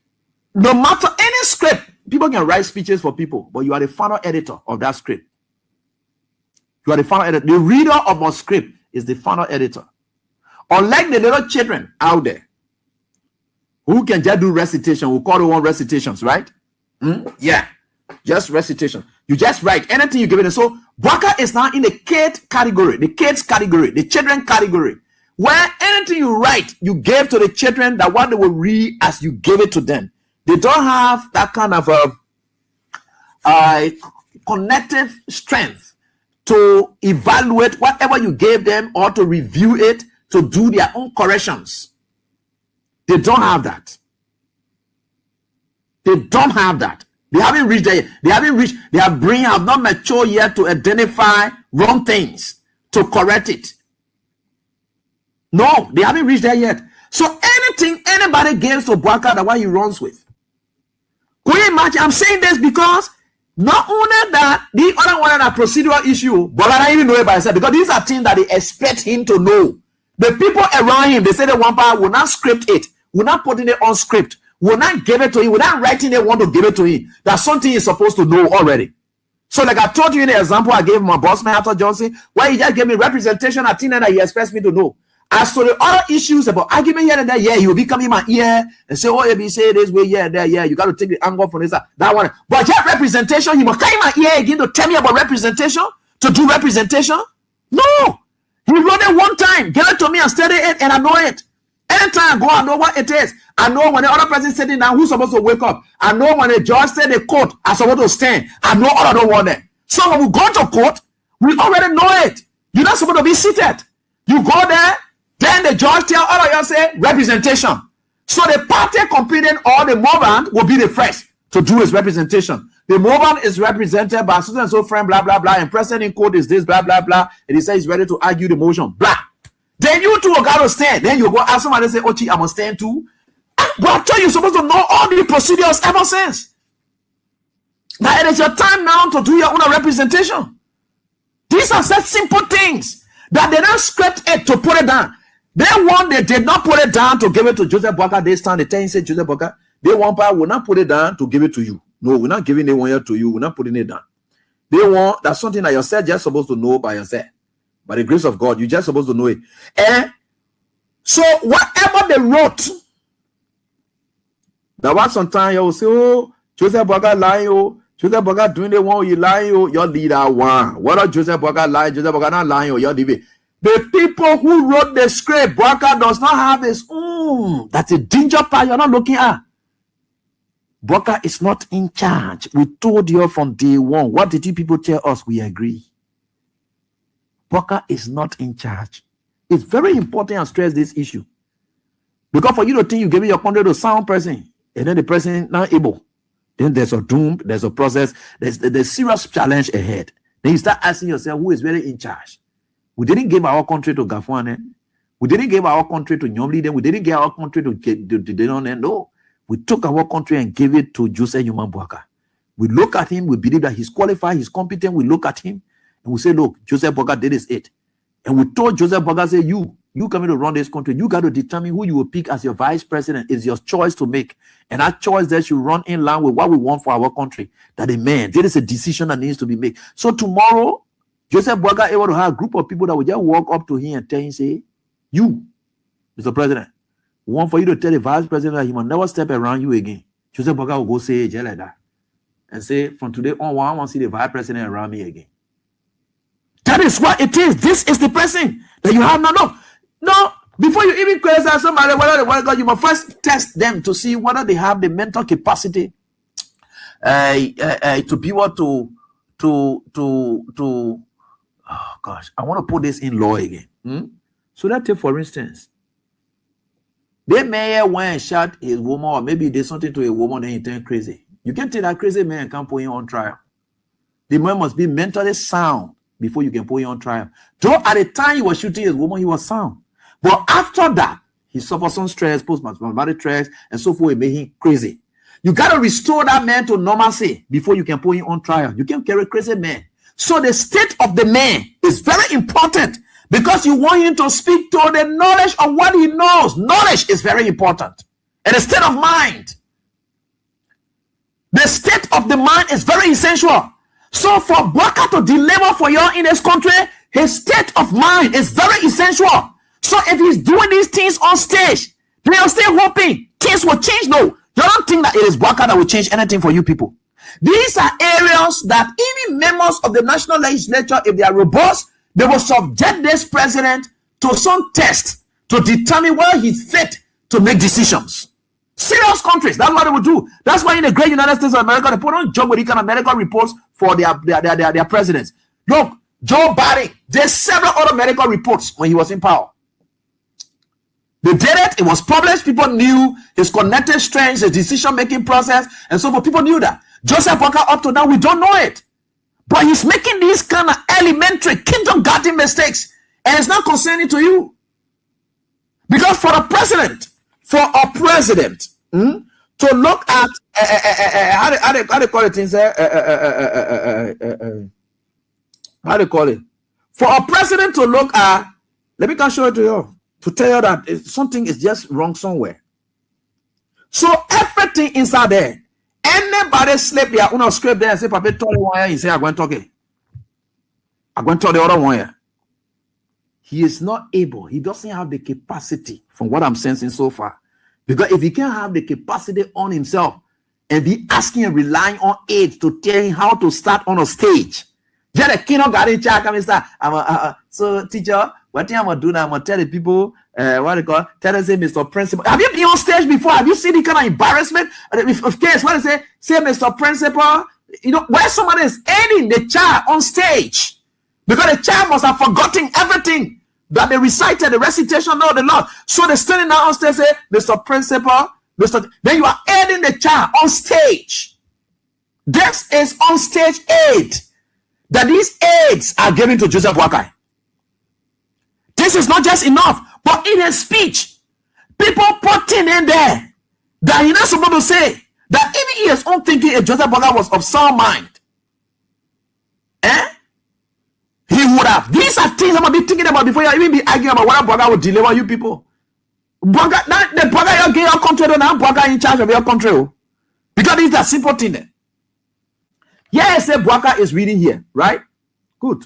no matter any script, people can write speeches for people, but you are the final editor of that script. You are the final editor. The reader of a script is the final editor. Unlike the little children out there who can just do recitation, we call it one recitations, right? Yeah, just recitation. You just write anything you give it. So Boakai is now in the kids category, the children category. Where anything you write, you gave to the children that what they will read as you gave it to them. They don't have that kind of connective strength to evaluate whatever you gave them or to review it, to do their own corrections. They don't have that. They don't have that. They haven't reached there. Their brain have not matured yet to identify wrong things, to correct it. No, they haven't reached there yet. So anything anybody gives to Boakai, that's what he runs with. Could you imagine? I'm saying this because not only that, the other one is a procedural issue, but I don't even know it by itself because these are things that they expect him to know. The people around him, they say the one part will not script it, will not put in it on script, will not give it to him, will not writing they want to give it to him. That's something he's supposed to know already. So like I told you in the example I gave my boss man Arthur Johnson, where he just gave me representation, I think that he expects me to know. As to the other issues about argument here and there, yeah, he will be coming in my ear and say, oh, AB say this way, yeah, there, yeah, you got to take the angle from this, that one. But just representation, he must come in my ear again to tell me about representation, to do representation. No, he wrote it one time, give it to me and study it, and I know it. Anytime I go, I know what it is. I know when the other person sitting down, who's supposed to wake up. I know when the judge said the court, I'm supposed to stand. I know all I don't want it. So when we go to court, we already know it. You're not supposed to be seated. You go there. Then the judge tell all of y'all say representation. So the party competing or the movement will be the first to do its representation. The movement is represented by so and so friend, blah, blah, blah, and President in court is this, blah, blah, blah, and he says he's ready to argue the motion, blah. Then you two got to stand. Then you go ask somebody, say, Ochi, I'm going to stand too. But I tell you, you're supposed to know all the procedures ever since. Now it is your time now to do your own representation. These are such simple things that they don't script it to put it down. They did not put it down to give it to Joseph Boakai. They stand, they tell you, say, Joseph Boakai, they want power, will not put it down to give it to you. No, we're not giving it 1 year to you. We're not putting it down. They want, that's something that yourself just supposed to know by yourself. By the grace of God, you're just supposed to know it. And so whatever they wrote, there was sometimes you will say, oh, Joseph Boakai lying, oh, Joseph Boakai doing the one you lying, oh, your leader one. What are Joseph Boakai lying? Joseph Boakai not lying, oh, your DB. The people who wrote the script, Boakai does not have his own. That's a danger part you're not looking at. Boakai is not in charge. We told you from day one. What did you people tell us? We agree. Boakai is not in charge. It's very important to stress this issue. Because for you to think you give your country to sound person, and then the person not able, then there's a doom, there's a process, there's serious challenge ahead. Then you start asking yourself, who is really in charge? We didn't give our country to Gafwane. We didn't give our country to Nyomli. Then we didn't give our country to Denon. No. We took our country and gave it to Joseph Nyoman Boakai. We look at him, we believe that he's qualified, he's competent. We look at him and we say, look, Joseph Boakai did it. And we told Joseph Boakai, say, you coming to run this country, you got to determine who you will pick as your vice president. It's your choice to make. And that choice that should run in line with what we want for our country. That amen. There is a decision that needs to be made. So tomorrow, Joseph Boakai able to have a group of people that will just walk up to him and tell him, say, you, Mr. President, we want for you to tell the vice president that he must never step around you again. Joseph Boakai will go say it just like that. And say, from today on, I want to see the vice president around me again. That is what it is. This is the person that you have now. No, before you even criticize somebody, whether they want God, you must first test them to see whether they have the mental capacity to be able to oh gosh, I want to put this in law again. So that take, for instance, the mayor went and shot his woman, or maybe did something to a woman and he turned crazy. You can't take that crazy man and can't put him on trial. The man must be mentally sound before you can put him on trial. Though at the time he was shooting his woman, he was sound. But after that, he suffered some stress, post-traumatic stress, and so forth. It made him crazy. You got to restore that man to normalcy before you can put him on trial. You can't carry a crazy man. So the state of the man is very important because you want him to speak to the knowledge of what he knows. Knowledge is very important. And the state of mind. The state of the mind is very essential. So for Boakai to deliver for you in this country, his state of mind is very essential. So if he's doing these things on stage, they are still hoping things will change. No, you don't think that it is Boakai that will change anything for you people. These are areas that even members of the national legislature, if they are robust, they will subject this president to some test to determine whether he's fit to make decisions. Serious countries, that's what they will do. That's why in the great United States of America, they put on job with kind of medical reports for their presidents. Look, Joe Biden did several other medical reports when he was in power. They did it, it was published, people knew his cognitive strengths, his decision-making process, and so forth. People knew that. Joseph Boakai, up to now, we don't know it. But he's making these kind of elementary kindergarten mistakes, and it's not concerning to you. Because for a president to look at how they call it things how they call it, for a president to look at, let me can show it to you, to tell you that something is just wrong somewhere. So everything inside there, anybody sleep there, una script there and say, Papa told one here, he say, I'm going to talk it. I'm going to tell the other one here. He is not able, he doesn't have the capacity from what I'm sensing so far. Because if he can't have the capacity on himself and be asking and relying on aides to tell him how to start on a stage, just a kindergarten child come and start. So teacher, what thing I'm gonna do now? I'm gonna tell the people what they call, tell them, say, Mr. Principal. Have you been on stage before? Have you seen the kind of embarrassment? Of course, what they say, Mr. Principal, you know, where somebody is aiding the child on stage. Because the child must have forgotten everything that they recited the recitation of the Lord. So they're standing now on stage, say, Mr. Principal, Mr. Then you are aiding the child on stage. This is on stage aid that these aids are given to Joseph Boakai. This is not just enough, but in a speech, people putting in there that you're not supposed to say that even he is own thinking if Joseph Boakai was of sound mind, he would have. These are things I'm gonna be thinking about before you even be arguing about whether Boakai will deliver you people. Boakai, the Boakai you get your country, don't have Boakai in charge of your country. Because these are simple things. Yes, Boakai is reading here, right? Good,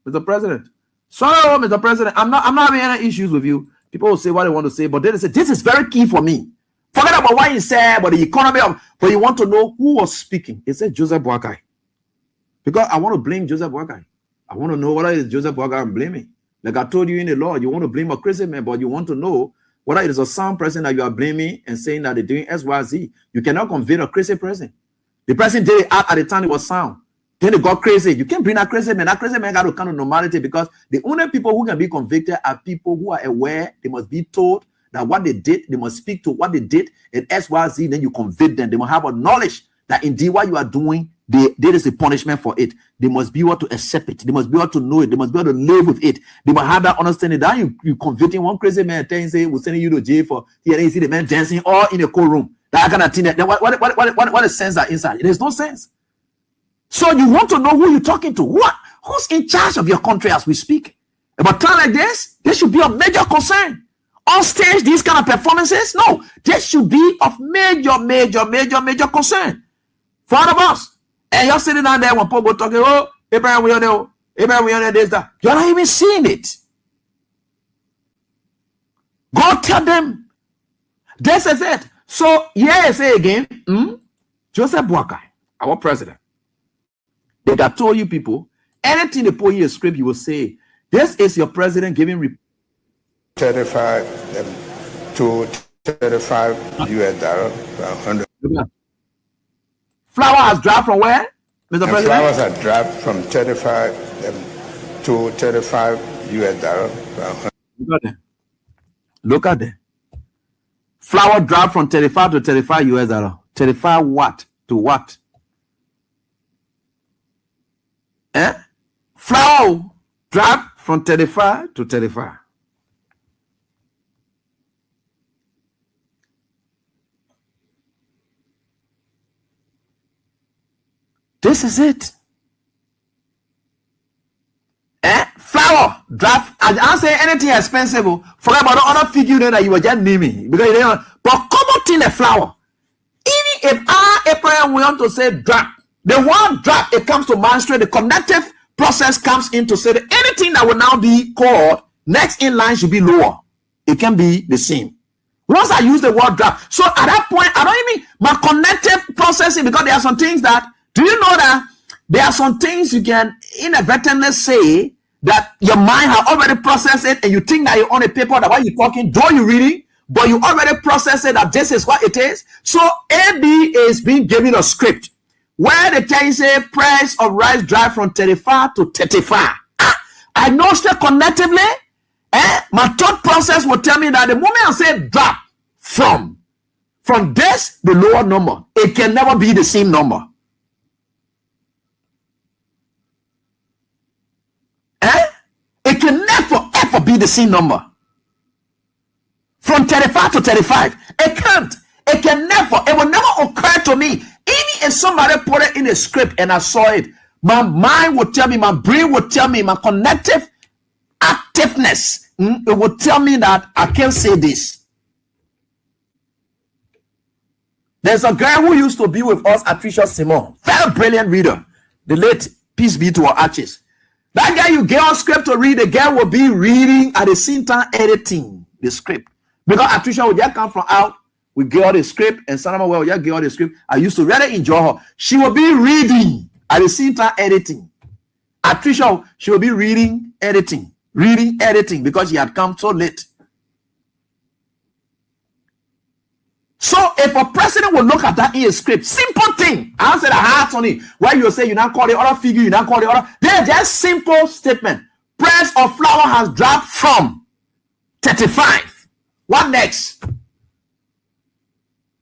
Mr. President. Sorry, Mr. President, I'm not having any issues with you. People will say what they want to say, but then they say this is very key for me. Forget about what you said, but the economy of, but you want to know who was speaking. It said Joseph Boakai. Because I want to blame Joseph Boakai. I want to know whether it's Joseph Boakai I'm blaming. Like I told you in the law, you want to blame a crazy man, but you want to know whether it is a sound person that you are blaming and saying that they're doing X, Y, Z. You cannot convict a crazy person. The person did it at the time it was sound. Then they got crazy. You can't bring a crazy man. That crazy man got to kind of normality, because the only people who can be convicted are people who are aware. They must be told that what they did, they must speak to what they did and X, Y, Z. Then you convict them. They must have a knowledge that indeed what you are doing, there is a punishment for it. They must be able to accept it. They must be able to know it. They must be able to live with it. They must have that understanding. That you convicting one crazy man, telling say we're sending you to jail for here. You see the man dancing all in a courtroom. That kind of thing. Then what is sense that inside? There's no sense. So you want to know who you're talking to. Who's in charge of your country as we speak? About time like this should be of major concern. On stage, these kind of performances, no, this should be of major concern for all of us. And you're sitting down there when people talking, oh, Abraham, we are there, this, that. You're not even seeing it. Go tell them. This is it. So, yeah, say again, Joseph Boakai, our president, they got told you people, anything they put in a script, you will say, this is your president giving 35 to 35 US dollar, 100. Flour has dropped from where, Mr. President? Flowers are dropped from 35 to 35 US dollar. Look at that. Flour dropped from 35 to 35 US dollar. 35 what to what? Flour dropped from 35 to 35. This is it. Flour draft. I say anything expensive. Forget about the other figure that you were just naming, because you don't. But common thing, the flour. Even if April we want to say draft, the word draft, it comes to demonstrate the connective process comes in to say that anything that will now be called next in line should be lower. It can be the same. Once I use the word draft, so at that point I don't even my connective processing, because there are some things that. Do you know that there are some things you can inadvertently say that your mind has already processed it, and you think that you're on a paper that while you're talking, though you're reading, but you already processed it that this is what it is. So AB is being given a script where the tell you say price of rice drive from 35 to 35. I know straight connectively, my thought process will tell me that the moment I say drop from this, the lower number, it can never be the same number. It can never ever be the same number. From 35 to 35. It can't. It can never. It will never occur to me. Even if somebody put it in a script and I saw it, my mind would tell me, my brain would tell me, my connective activeness, it would tell me that I can't say this. There's a girl who used to be with us, Patricia Simon. Very brilliant reader. The late, peace be to her ashes. That guy you get on script to read, the guy will be reading at the same time editing the script. Because Patricia would just come from out, we get all the script, and Sanama will just get all the script. I used to really enjoy her. She will be reading at the same time editing. Patricia, she will be reading, editing, because she had come so late. So if a president will look at that in a script, simple thing, answer the heart on it, where you say you not call the other figure, you not call the other, they're just simple statement. price of flour has dropped from 35. What next? Even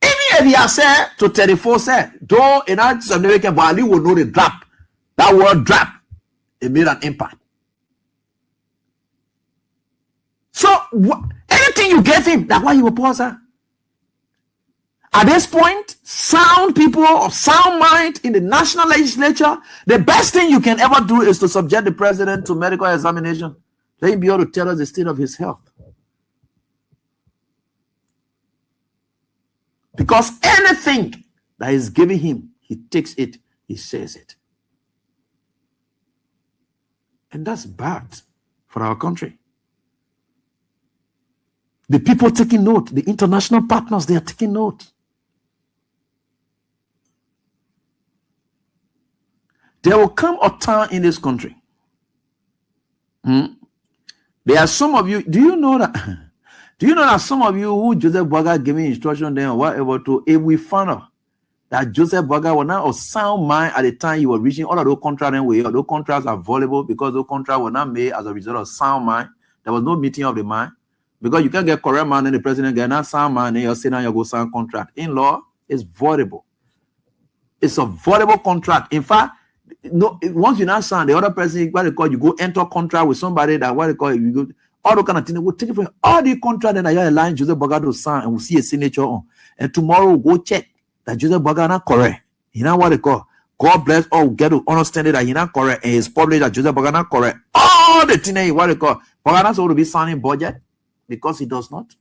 if he has said to 34, said, though in our American Bali will know the drop. That word drop, it made an impact. So anything you gave him, that's why he will pause. At this point, sound people of sound mind in the national legislature, the best thing you can ever do is to subject the president to medical examination. Let him be able to tell us the state of his health. Because anything that is given him, he takes it, he says it. And that's bad for our country. The people taking note, the international partners, they are taking note. There will come a time in this country. There are some of you, do you know that some of you who Joseph Boaga giving instruction then or whatever to, if we found out that Joseph Boaga was not of sound mind at the time you were reaching all of those contracts, and those contracts are valuable because those contracts were not made as a result of sound mind. There was no meeting of the mind. Because you can't get correct man and the president get not sound mind and you're saying you go sign contract. In law, it's voidable. It's a voidable contract. In fact, no, once you not sign, the other person, what they call you go enter contract with somebody that what they call you go all the kind of things. We'll take it from all the contract that you're aligned Joseph Boaga to sign and we'll see a signature on. And tomorrow we'll go check that Joseph Boaga not correct. You know what they call? God bless all get to understand that he not correct and it's published that Joseph Boaga not correct. All the things what they call Boaga not supposed to be signing budget because he does not.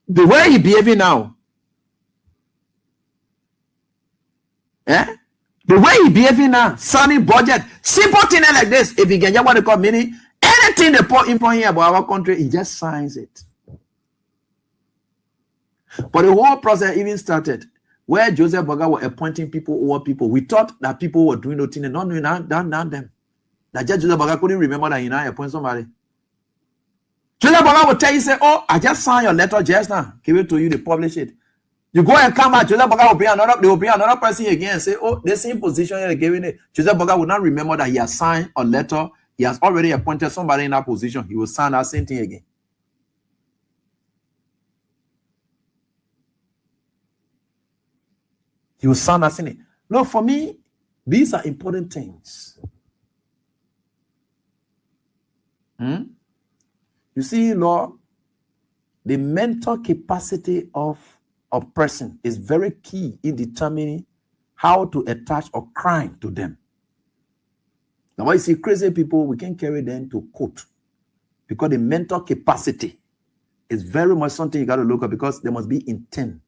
The way he behaving now. The way he behaving now, signing budget, simple thing like this. If he can get what they call meaning, anything they put in here about our country, he just signs it. But the whole process even started where Joseph Boaga was appointing people over people. We thought that people were doing nothing and not doing that them. That just Joseph Boaga couldn't remember that he now appointed somebody. Joseph Boaga will tell you, say, oh, I just signed your letter just now. Give it to you, they publish it. You go and come back, Joseph Boaga will bring another person again and say, oh, the same position you're giving it. Joseph Boaga will not remember that he has signed a letter. He has already appointed somebody in that position. He will sign that same thing again. He will sign that same thing. Look, for me, these are important things. You see, Lord, the mental capacity of a person is very key in determining how to attach a crime to them. Now, when you see crazy people, we can carry them to court because the mental capacity is very much something you got to look at because there must be intent,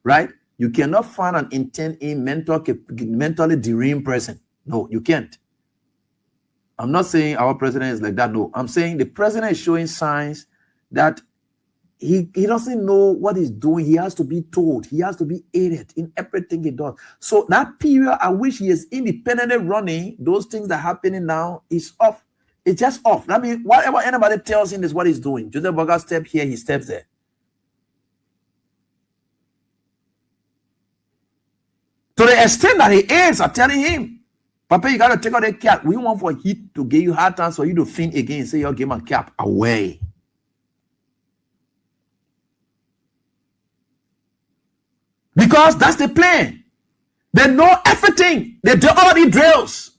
right? You cannot find an intent in mentally deranged person. No, you can't. I'm not saying our president is like that. No, I'm saying the president is showing signs that he doesn't know what he's doing. He has to be told. He has to be aided in everything he does. So that period at which he is independently running, those things that are happening now is off. It's just off. I mean, whatever anybody tells him is what he's doing. Joseph Boaga steps here, he steps there. To the extent that the aides are telling him, Papa, you got to take out the cap. We want for heat to give you hard times for you to think again. Say, you'll give my cap away. Because that's the plan. They know everything. They did all of these drills.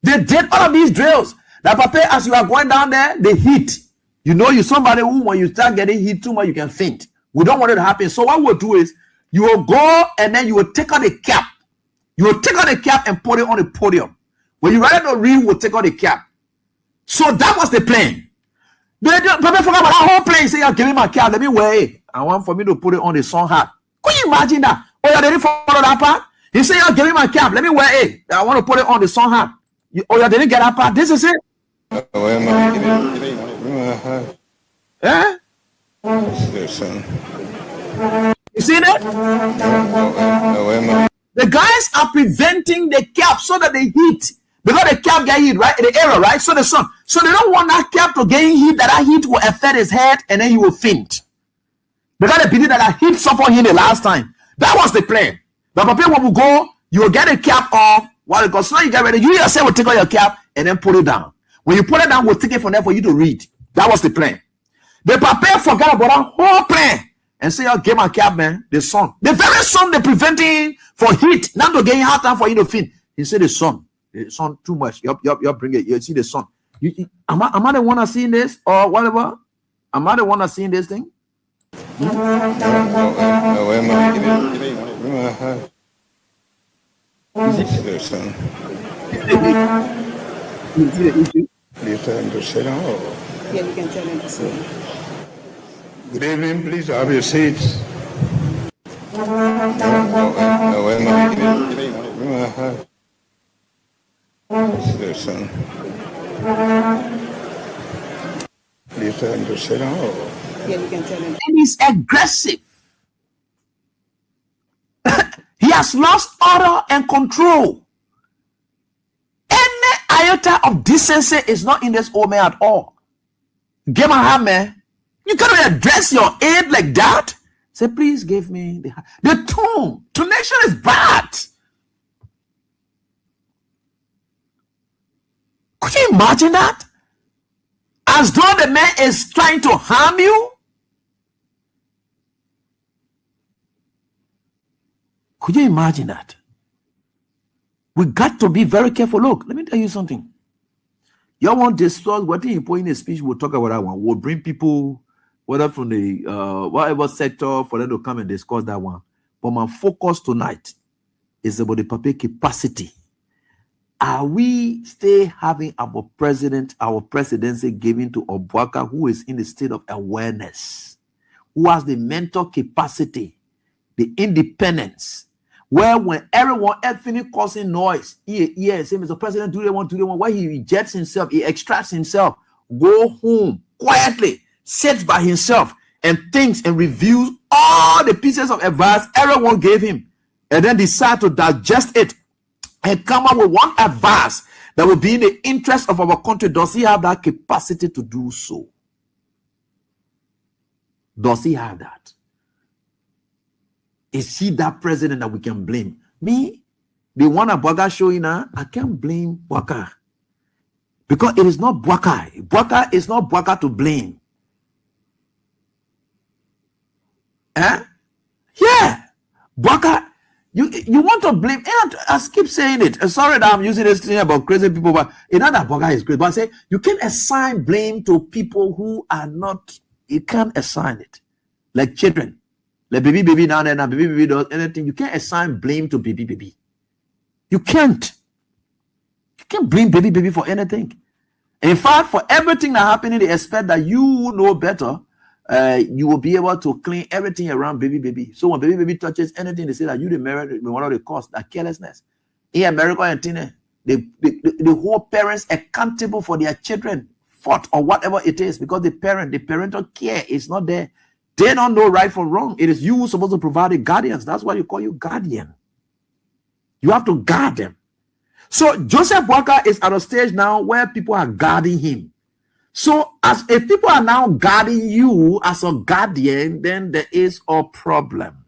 They did all of these drills. That Papa, as you are going down there, the heat. You know, you're somebody who, when you start getting heat too much, you can faint. We don't want it to happen. So what we'll do is, you will go and then you will take out the cap. You will take out the cap and put it on the podium. When you ready to read, we'll take out the cap. So that was the plan. Papa forgot about that whole plan. Say, you're giving my cap. Let me wear it. I want for me to put it on the sun hat. Could you imagine that? Oh, you didn't follow that part? He said, you're giving my cap. Let me wear it. I want to put it on the sun hat. You didn't get that part? This is it. Yeah? You see that? The guys are preventing the cap so that they heat. Because the cap get heat, right? The air, right? So the sun. So they don't want that cap to get heat, that heat will affect his head and then he will faint. Because they believe that heat suffered him the last time. That was the plan. But Papa, when we go, you will get a cap on. While it goes, so you get ready. You yourself will take out your cap and then put it down. When you put it down, we'll take it from there for you to read. That was the plan. The Papa forgot about that whole plan and say, "Oh, give my cab, man, the sun. The very sun they preventing for heat, not to get hard time for you to feed." He said, the sun too much. You bring it. You see the sun. Am I the one that's seeing this or whatever? Am I the one that's seeing this thing? Yeah, you can tell him to sit. Good evening, please have your seats. Please tell him to sit down. Yeah, you can tell him. And he's aggressive. He has lost order and control. Any iota of decency is not in this old man at all. Give my hand, man. You cannot address your aide like that. Say, please give me the tone. Tonation is bad. Could you imagine that? As though the man is trying to harm you. Could you imagine that? We got to be very careful. Look, let me tell you something. You want to discuss what you put in a speech, we'll talk about that one. We'll bring people, whether from the whatever sector, for them to come and discuss that one. But my focus tonight is about the public capacity. Are we still having our president, our presidency given to Obwaka, who is in the state of awareness, who has the mental capacity, the independence, where when everyone else causing noise, say, Mr. President, do they want, why he rejects himself, he extracts himself, go home quietly, sits by himself and thinks and reviews all the pieces of advice everyone gave him, and then decide to digest it and come up with one advice that will be in the interest of our country. Does he have that capacity to do so? Does he have that? Is he that president that we can blame? Me, the one at Bwaka showing now, I can't blame Bwaka. Because it is not Bwaka. Bwaka is not Bwaka to blame. Yeah. Bwaka, you want to blame, and I keep saying it. Sorry that I'm using this thing about crazy people, but it's not that Bwaka is crazy. But I say, you can't assign blame to people who are not, you can't assign it. Like children. Like baby now and then, baby does anything. You can't assign blame to baby. You can't. You can't blame baby for anything. In fact, for everything that happening, they expect that you know better. You will be able to clean everything around baby. So when baby touches anything, they say that you the merit, one of the cause, that carelessness. In America and Tina, the whole parents accountable for their children fault or whatever it is, because the parental care is not there. They don't know right from wrong. It is you who's supposed to provide the guardians. That's why you call you guardian. You have to guard them. So Joseph Bwaka is at a stage now where people are guarding him. So if people are now guarding you as a guardian, then there is a problem.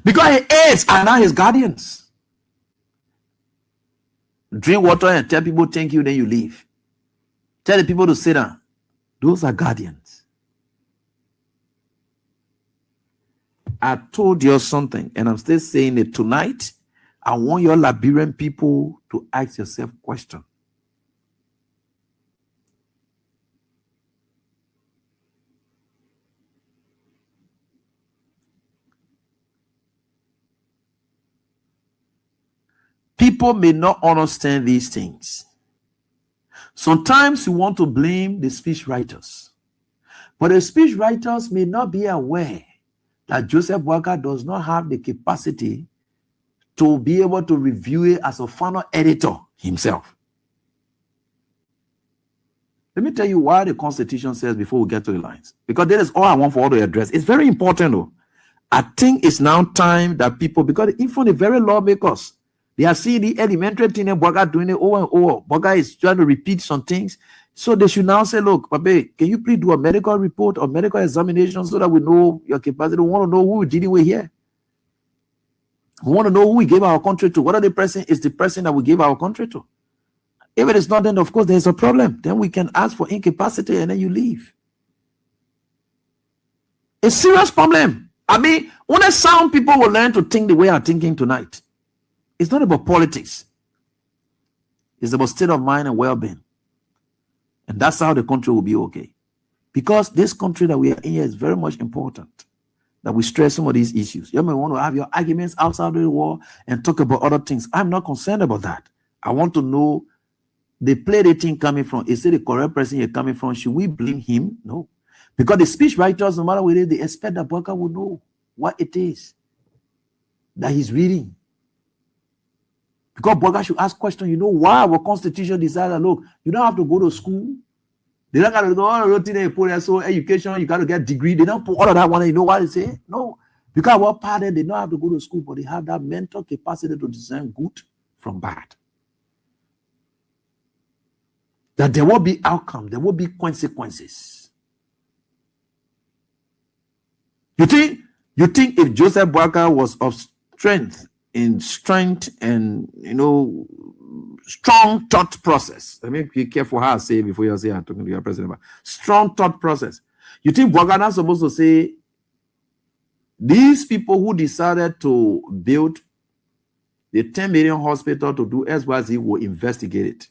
Because his aides are now his guardians. Drink water and tell people thank you, then you leave. Tell the people to sit down. Those are guardians. I told you something, and I'm still saying it tonight. I want your Liberian people to ask yourself a question. People may not understand these things. Sometimes you want to blame the speech writers, but the speech writers may not be aware that Joseph Bwaka does not have the capacity to be able to review it as a final editor himself. Let me tell you why the Constitution says before we get to the lines, because that is all I want for all to address. It's very important though. I think it's now time that people, because even the very lawmakers, they are seeing the elementary thing and Bwaka doing it over and over. Bwaka is trying to repeat some things. So they should now say, look, Papa, can you please do a medical report or medical examination so that we know your capacity? We want to know who we're dealing with here. We want to know who we gave our country to. Whether the person is the person that we gave our country to. If it is not, then of course there's a problem. Then we can ask for incapacity and then you leave. A serious problem. I mean, only some people will learn to think the way I'm thinking tonight. It's not about politics. It's about state of mind and well-being. And that's how the country will be okay. Because this country that we are in here is very much important. That we stress some of these issues. You may want to have your arguments outside of the war and talk about other things. I'm not concerned about that. I want to know the play the thing coming from. Is it the correct person you're coming from? Should we blame him? No. Because the speech writers, no matter what it is, they expect that Bwaka will know what it is that he's reading. Because Bwaka should ask questions. You know why our constitution decided, look, you don't have to go to school. They don't got to go all the thing they put there, so education, you got to get a degree. They don't put all of that one. You know what they say? No. Because what part they don't have to go to school, but they have that mental capacity to discern good from bad. That there will be outcome, there will be consequences. You think if Joseph Bwaka was of strength and strong thought process. I mean, be careful how I say it before you say I'm talking to your president. Strong thought process. You think Bwaka not supposed to say these people who decided to build the 10 million hospital to do XYZ will investigate it.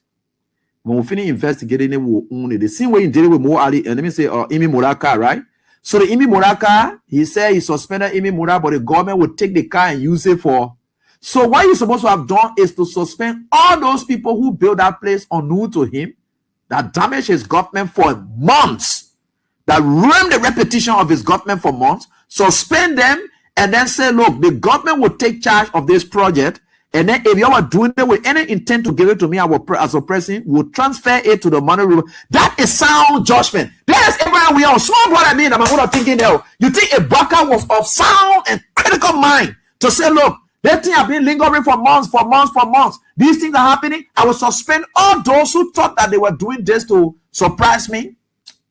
When we finish investigating it, we'll own it. The same way you did it with Mo Ali, and let me say Imi Muraka, right? So the Imi Muraka, he said he suspended Imi Muraka, but the government would take the car and use it for. So what you're supposed to have done is to suspend all those people who built that place unknown to him, that damaged his government for months, that ruined the reputation of his government for months, suspend them, and then say, look, the government will take charge of this project, and then if you are doing it with any intent to give it to me as a person, we'll transfer it to the money river. That is sound judgment. That is everywhere we are. Small what I mean, I'm not thinking now. You think a Bwaka was of sound and critical mind to say, look, that thing have been lingering for months. These things are happening. I will suspend all those who thought that they were doing this to surprise me.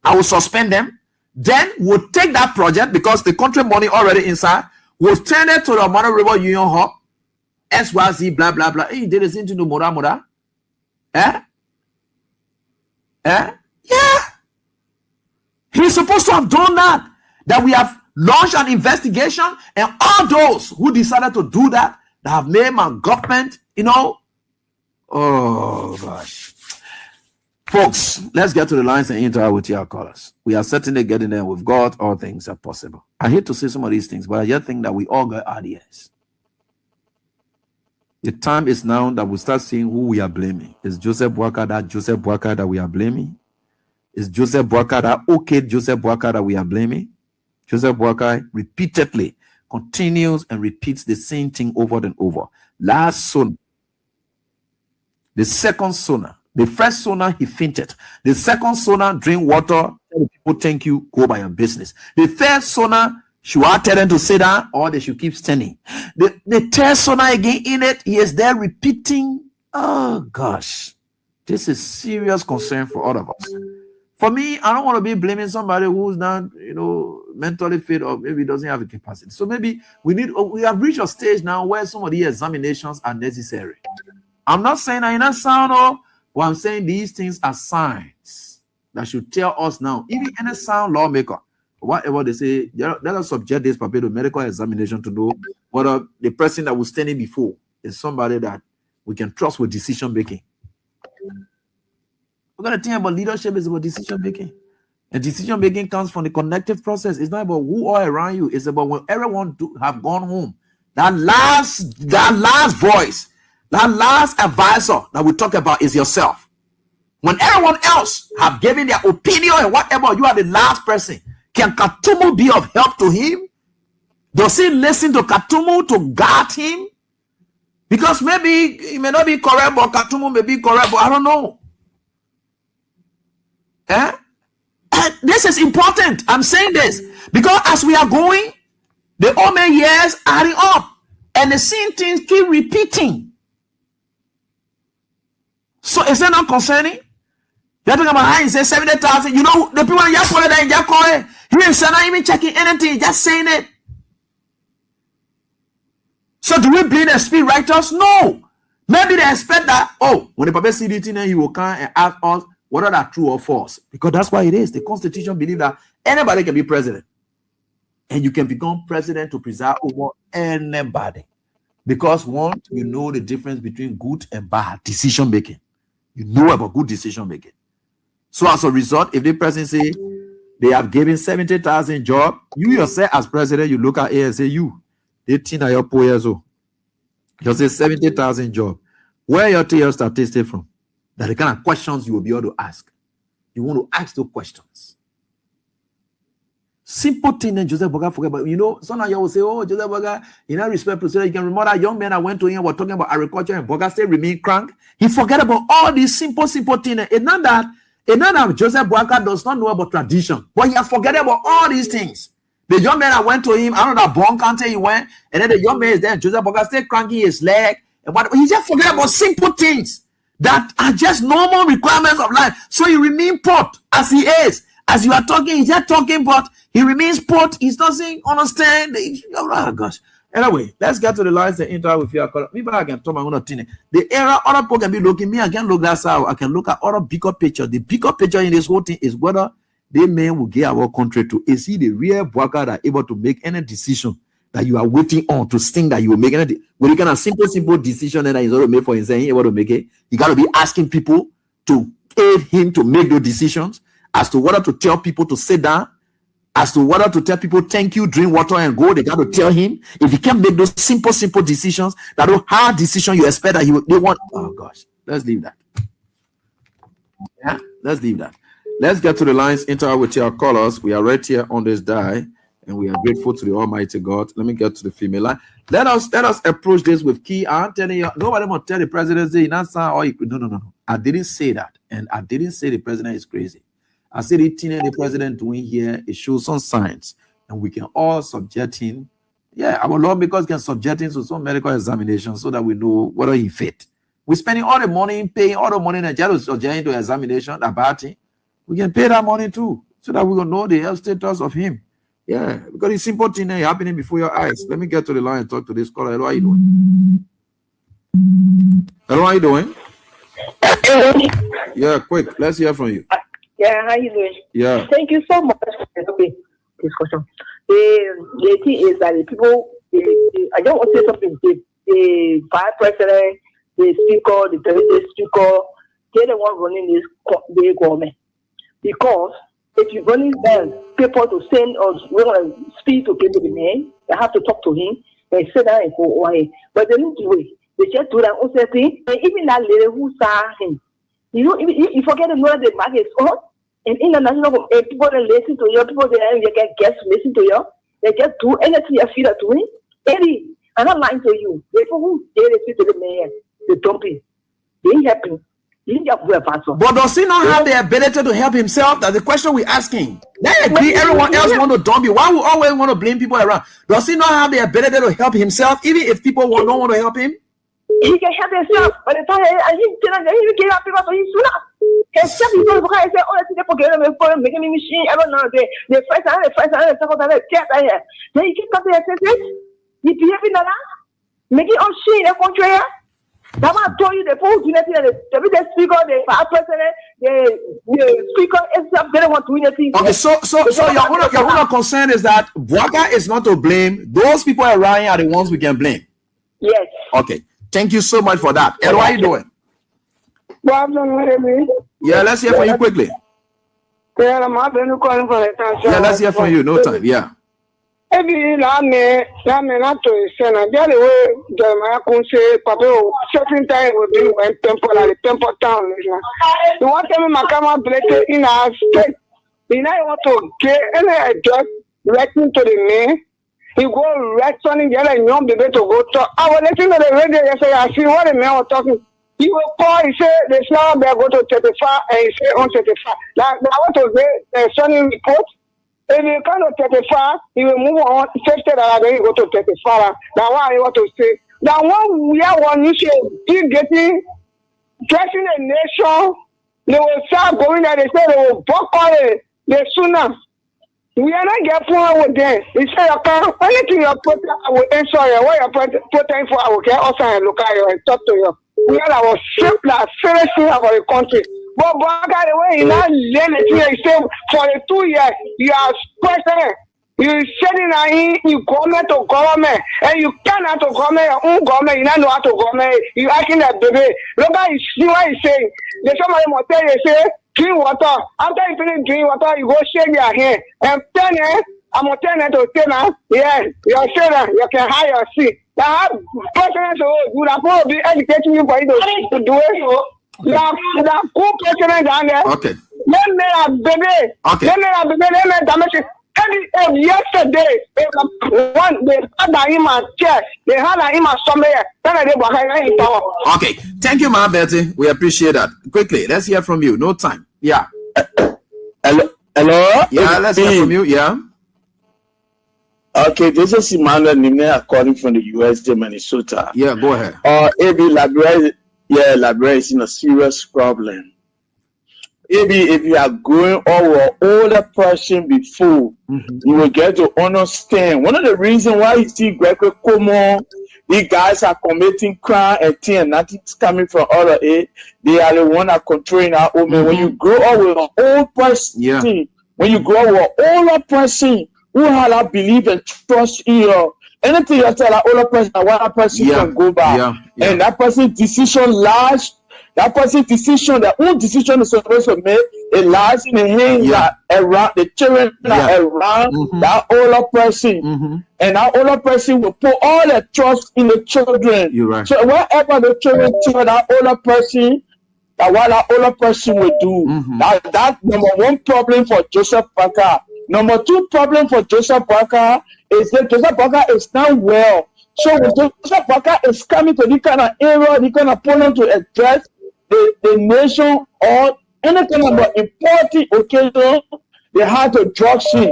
I will suspend them. Then we'll take that project because the country money already inside. We'll turn it to the Money River Union Hub. SYZ, blah, blah, blah. Hey, there is into the Mura. Yeah. He's supposed to have done that. That we have launched an investigation, and all those who decided to do that have made my government, oh gosh. Folks, let's get to the lines and interact with your callers. We are certainly getting there with God. All things are possible. I hate to say some of these things, but I just think that we all got ideas. The time is now that we start seeing who we are blaming. Is Joseph Bwaka that we are blaming? Is Joseph Bwaka that Joseph Bwaka that we are blaming? Joseph Bwaka repeatedly continues and repeats the same thing over and over. Last sona, the second sona, the first sona he fainted. The second sona, drink water, tell the people thank you, go by your business. The third sona, should I tell them to sit down or they should keep standing? The third sona again in it, he is there repeating. Oh gosh, this is serious concern for all of us. For me, I don't want to be blaming somebody who's not, mentally fit or maybe doesn't have a capacity. So maybe we have reached a stage now where some of the examinations are necessary. I'm not saying that in that sound, but I'm saying these things are signs that should tell us now, even any sound lawmaker, whatever they say, let us subject this paper to medical examination to know whether the person that was standing before is somebody that we can trust with decision making. We're going to think about leadership is about decision making. And decision making comes from the connective process. It's not about who are around you. It's about when everyone have gone home. That last voice, that last advisor that we talk about is yourself. When everyone else have given their opinion and whatever, you are the last person. Can Katumu be of help to him? Does he listen to Katumu to guard him? Because maybe he may not be correct, but Katumu may be correct, but I don't know. This is important. I'm saying this because as we are going, the old man years are adding up, and the same things keep repeating. So is that not concerning? You're talking about how he says 70,000. You know, the people in Yakole that in Yakole, he is not even checking anything, just saying it. So do we blame the spirit writers? No. Maybe they expect that, oh, when the Papa see the thing, he will come and ask us whether that's true or false. Because that's why it is. The Constitution believes that anybody can be president. And you can become president to preside over anybody. Because one, you know the difference between good and bad decision making. You know about good decision making. So as a result, if the president say they have given 70,000 jobs, you yourself as president, you look at it and say, you, 18 are your 4 years old. You say 70,000 jobs. Where your your statistics from? That the kind of questions you will be able to ask. You want to ask those questions. Simple thing and Joseph Boga forget, but you know, sometimes you will say, oh, Joseph Boga, in that respect, you can remember that young man I went to him was talking about agriculture and Boga still remain crank. He forget about all these simple things. It's not that Joseph Boga does not know about tradition, but he has forgotten about all these things. The young man I went to him, I don't know that born country he went, and then the young man is there, Joseph Boga still cranking his leg, and what he just forget about simple things that are just normal requirements of life. So he remain put as he is. As you are talking, he's just talking, but he remains put. He doesn't understand. Oh gosh. Anyway, let's get to the lines and interact with you. Maybe I can talk about the era other people can be looking. Me, I can look that how I can look at other bigger picture. The bigger picture in this whole thing is whether they men will get our country to is he the real worker that are able to make any decision that you are waiting on to think that you will make any. When you can have simple decision that he's already made for himself, he able to make it. You got to be asking people to aid him to make those decisions. As to whether to tell people to sit down, as to whether to tell people thank you, drink water and go, they got to tell him. If he can't make those simple decisions, that those hard decisions you expect that they want. Oh gosh, let's leave that. Yeah, let's leave that. Let's get to the lines, interact with your callers. We are right here on this die, and we are grateful to the Almighty God. Let me get to the female line. Let us approach this with key. I'm telling you, nobody will tell the president say no. I didn't say that, and I didn't say the president is crazy. I said the thing the president doing here, it shows some signs, and we can all subject him. Yeah, our lawmakers can subject him to some medical examination so that we know whether he fit. We're spending all the money, paying all the money, and just subject to examination about him. We can pay that money too, so that we will know the health status of him. Yeah, because it's simple thing happening before your eyes. Let me get to the line and talk to this caller. Hello, how you doing? Hello, how you doing? Yeah, quick. Let's hear from you. Yeah, how you doing? Yeah. Thank you so much for the discussion. The thing is that the people, I don't want to say something, the vice president, the speaker, the president speaker, they're the one running the government. Because if you're running them, people to send us, we want to speak to people, the man, they have to talk to him and sit down and go away. But they don't do it. They just do that own thing. And even that lady who saw him, you forget to know that the market is on. And international people that listen to you, people that get guests listen to you, they just do anything you feel like doing. Eddie, I'm not lying to you. The people who they listen to the man, the dumping, they ain't happy. But does he not have the ability to help himself? That's the question we're asking. They agree everyone else want to dump you. Why would always want to blame people around? Does he not have the ability to help himself, even if people don't want to help him? He can help himself, but the time he get up people so he's sooner. And some people because I say, oh, let's get them for making me machine. I don't know. The first time, the second time, the third time. Then you keep coming and say, you behaving like that? Making all shit in the country. That's why I told you the full unity, the speaker, the vice president, the speaker, they don't want to win anything. Okay, so your whole concern is that Bwaka is not to blame. Those people around are the ones we can blame. Yes. Okay. Thank you so much for that. And what are you doing? Yeah, let's hear from you quickly. Yeah, let's hear from you. No time. Yeah. Every not to send a the way Jeremiah can say, Papa, certain time will be when temple at the temple town. You want to tell me, Makama Blake in our state. You know, I want to get any job writing to the man. You go right on the other young baby to go talk. I was listening to the radio yesterday. I see what the man was talking. He will call, he said, the flower bear go to 35, and he said on 35. Now, I want to get the sunny report. If you come to 35, he will move on 50, and then you go to 35. Now, what I want to say, now, one we are one issue, keep getting, dressing a nation, they will start going there, they say they will block all the sooner. We are not getting with them. He said, anything you put, I will answer you. What you put in for, I will get also and look at you and talk to you. We are our simple, serious thing about the country. But by the way, you now learn it here. He said, for the 2 years, you are president. You sending in government to government, and you cannot to government your own government. You don't know how to government. You acting that baby. Look at you see what he's saying. There's somebody will tell you, say, drink water. After you finish drinking water, you go shake your hand. And tell you, I'm going to tell you to say now, yeah, you're saying you can hire your seat. Now, president would have probably be educating you for you to do it. Now, cool president down there. Okay. Let me have baby. Okay. Let me have baby. Let me have damage. Yesterday, they had him at church. They had him at somewhere. Okay. Thank you, Mama Betty. We appreciate that. Quickly, let's hear from you. No time. Yeah. Hello. Yeah, let's hear from you. Yeah. Okay, this is Emmanuel Nimne calling from the USD, Minnesota. Yeah, go ahead. AB Liberia is in a serious problem. Maybe if you are going over older person before, you will get to understand. One of the reasons why you see Gregory Como, these guys are committing crime and things, and nothing's coming from all of it. They are the one that controlling our own. When you grow up with an old person, when you grow up with an older person who has a belief and trust in you, anything you tell an older person, one person can go back. And that person's decision large. That person's decision, their own decision is supposed to make, it lies in the hands around the children that around that older person. And that older person will put all their trust in the children. You're right. So whatever the children tell that older person, that what that older person will do. That's number one problem for Joseph Parker. Number two problem for Joseph Parker is that Joseph Parker is not well. So when Joseph Parker is coming to this kind of area, this kind of problem to address the nation or anything about important occasion, they had to drug him.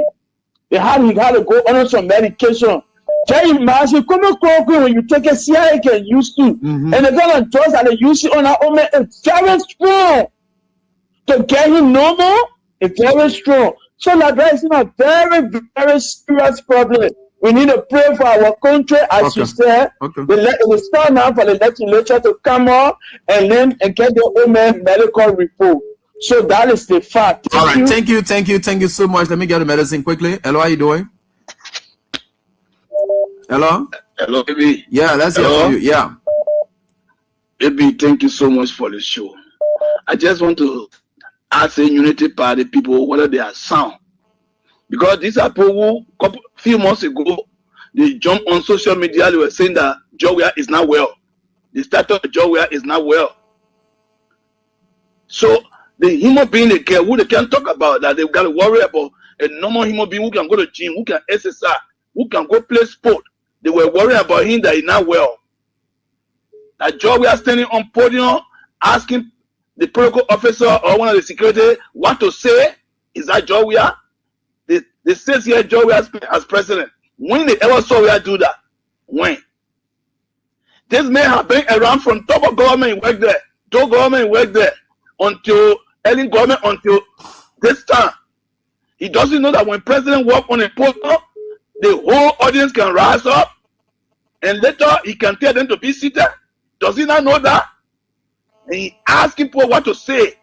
He had to go on some medication. Can you imagine when you take a CIA can use to, and the kind of drugs that they use it on our own, it's very strong. To get him normal, it's very strong. So that there is a very, very serious problem. We need to pray for our country, as you said. We start now for the legislature to come up and get the old man medical report. So that is the fact. All right. Thank you so much. Let me get the medicine quickly. Hello, how you doing? Hello, baby. Yeah, let's hear from you. Yeah, baby. Thank you so much for the show. I just want to ask the Unity Party people whether they are sound. Because these are people who, few months ago, they jumped on social media. They were saying that Joe is not well. The status of Joe is not well. So the human being they care, who they can talk about, that they've got to worry about a normal human being who can go to gym, who can exercise, who can go play sport. They were worried about him that he's not well. That Joe is standing on podium asking the protocol officer or one of the security what to say. Is that Joe? They say here Joe as president. When they ever saw we do that? When? This man have been around from top of government, work there, to government, work there, until early government, until this time. He doesn't know that when president walk on a podium, the whole audience can rise up, and later he can tell them to be seated. Does he not know that? And he ask people what to say,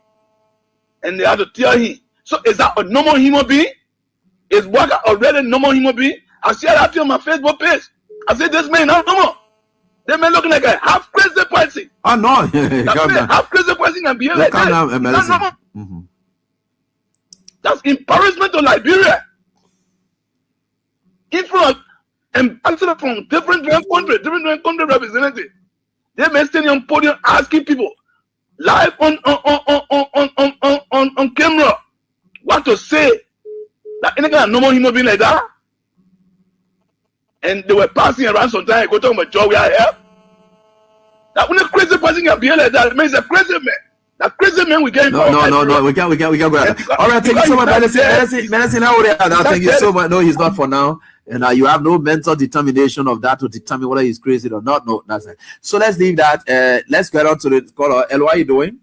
and they have to tell him. So is that a normal human being? Is Walker already a normal human being? I shared that on my Facebook page. I said this man not normal. This man looking like a half crazy person. Oh no, half crazy person can be like that. That's embarrassment to Liberia. In front of ambassadors from different countries representatives. They may stand on podium asking people live on camera what to say. That any kind of normal human being like that. And they were passing around sometimes, go talking about Joe, we are here. That when a crazy person can be like that, it means a crazy man. That crazy man we get No, we can't go ahead. All right, thank you so much, Medicine. How would you? Thank you so much. No, he's not for now. And you have no mental determination of that to determine whether he's crazy or not. No, that's it. So let's leave that. Let's get on to the caller. Hello, how are you doing?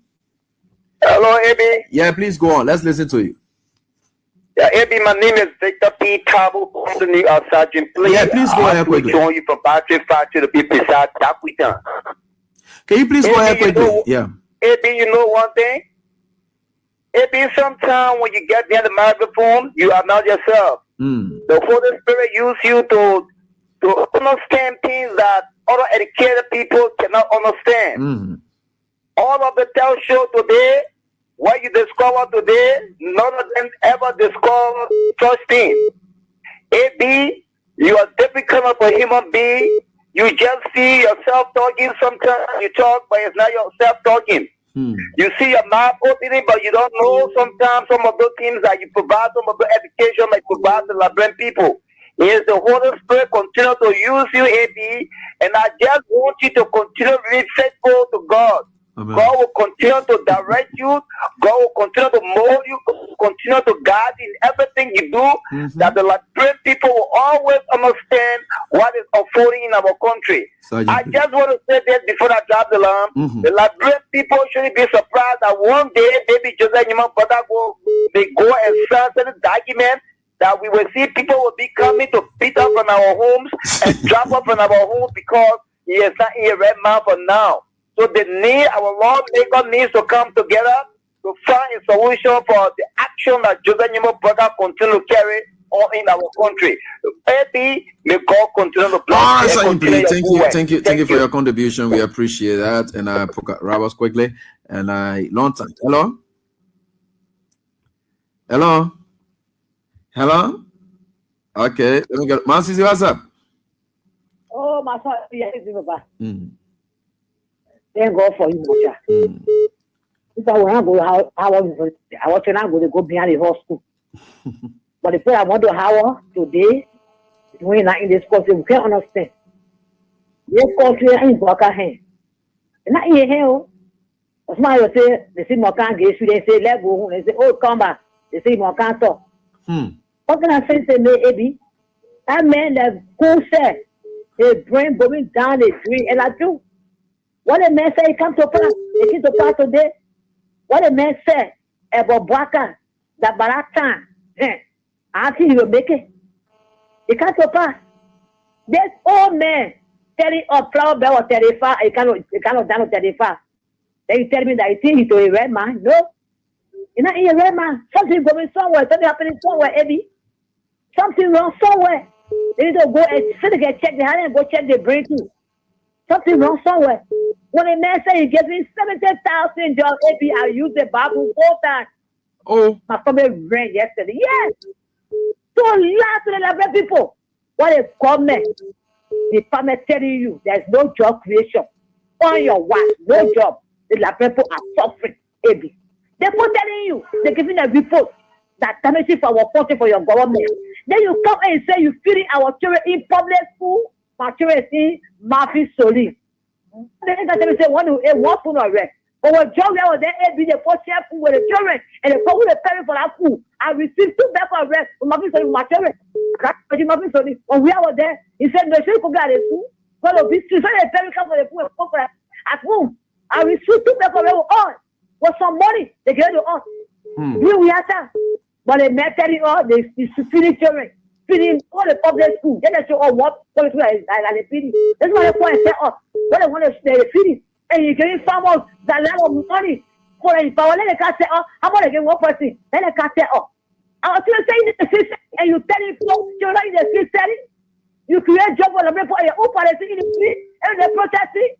Hello, Amy. Yeah, please go on. Let's listen to you. Yeah, AB, my name is Victor P. Tabo, Company of Sergeant Please. Yeah, please go ahead quickly. Join you from Patrick 5 to the people beside Taquitan. Can you please go ahead quickly? Yeah. AB, you know one thing? AB, sometimes when you get behind the microphone, you are not yourself. The Holy Spirit uses you to understand things that other educated people cannot understand. All of the tell show today, what you discover today, none of them ever discover such things. AB, you are difficult of a human being. You just see yourself talking. Sometimes you talk, but it's not yourself talking. You see your mouth opening, but you don't know sometimes some of those things that you provide, some of the education that you provide to Liberian people. Is the Holy Spirit continue to use you, AB, and I just want you to continue to be faithful to God. Amen. God will continue to direct you. God will continue to mold you, continue to guide in everything you do, that the Liberian people will always understand what is unfolding in our country. I just want to say this before I drop the lamb. The Liberian people shouldn't be surprised that one day, maybe Joseph Nyeman Brother may go and sign certain documents that we will see people will be coming to beat up on our homes and drop up on our homes because he is not in a red man for now. So our lawmaker needs to come together to find a solution for the action that Joseph Nyeman Brother continue to carry on in our country. Maybe may God continue to bless you. Thank you for your contribution. We appreciate that. And I put Roberts quickly. And long time. Hello. Okay. Let me get Mansi. What's up? Oh, my son. Thank God for you, Mocha. If I want to go, I want to go behind the hospital. But if I want to have today, when I in this country, we can't understand. This country in Boca hand. And not in here. As my say, they say Mocan gets you, they say let go, they say, oh, come back. They say Mocan talk. What can I say to me, Eddie? That man that cool said, his brain going down the tree, and I do. What a man said, he come to pass. It came to pass today. What a man said about Baka, that Baratan, I think he will make it. It can't to pass. This old man telling a flower bell or 35, he cannot down to 35. Then you tell me that you think he's a red man. No. You're not in a red man. Something going somewhere, something happening somewhere, Eddie. Something wrong somewhere. They need to go and check the hand and go check the brain too. Something wrong somewhere. When a man said he gave me $70,000, AB, I used the Bible 4 times. Oh. My family ran yesterday. Yes. So last to the Liberian people. What a comment. The farmer telling you there's no job creation. On your watch, no job. The Liberian people are suffering, AB. They're telling you, they're giving a report that damages for our country, for your government. Then you come and say you're feeding our children in public school. My children in Murphy Soli. They say one food or rest. But when John was there, be the first chef with the children and they come with the parent for that food. I received 2 bags of rest from Murphy Soli with my children. Murphy Soli. When we were there, he said, no, should go get the food. Well, this is the parent come for the food and come for that. At home, I received 2 bags of rest on. With some money, they gave to us. We are that. But they met telling us they feeding children. Feeding all the public school. Then they show what public school is like feeding. That's why they want to tell us. What they want to say, they're feeding. And you're getting farmers that lot of money for the power. Then they can't say, oh, how about they get 1 person? Then they can't say, oh. I was still saying the system, and you tell him, you're not in the system. You create job for the people, and you open the thing in the street, and they're protesting.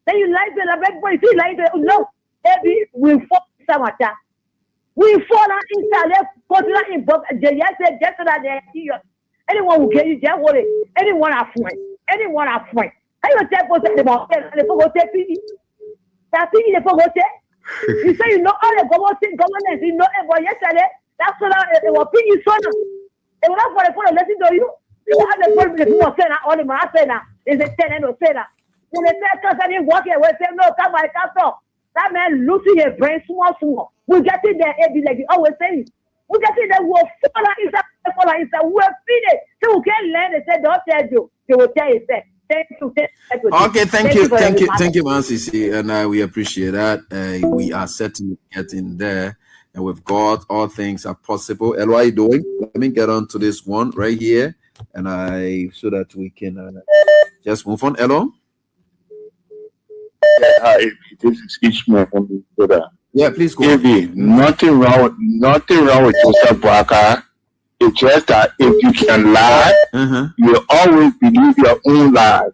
Then you lie to the red boy, you lie to no. Maybe we fall inside. We fall inside. Let's put it in book. Yesterday, just so that they anyone will get you, just worry. Anyone are friend. Anyone are friend. How you tell people they go take PD? That PD they go take. You say you know all the government. You know but yesterday. That's what they were PD son. They were not for the phone listen to you. You have the phone with the say now. All the man say now. Is it 10 and say that? When they say something, walk away. Say no, come my castle. That man losing his brain small. We get in there, like you always say. We get in there, we'll follow inside, we'll feed it. So we can't learn and say, don't tell you. They will tell you, say, thank you. Okay, thank you, Mansi. And we appreciate that. We are certainly getting there. And with God, all things are possible. Hello, how are you doing? Let me get on to this one right here, and so that we can just move on. Hello. Yeah, hi, this is Ishmael from Minnesota. Yeah, please go. Nothing wrong with Joseph Boakai. It's just that if you can lie, you always believe your own lie.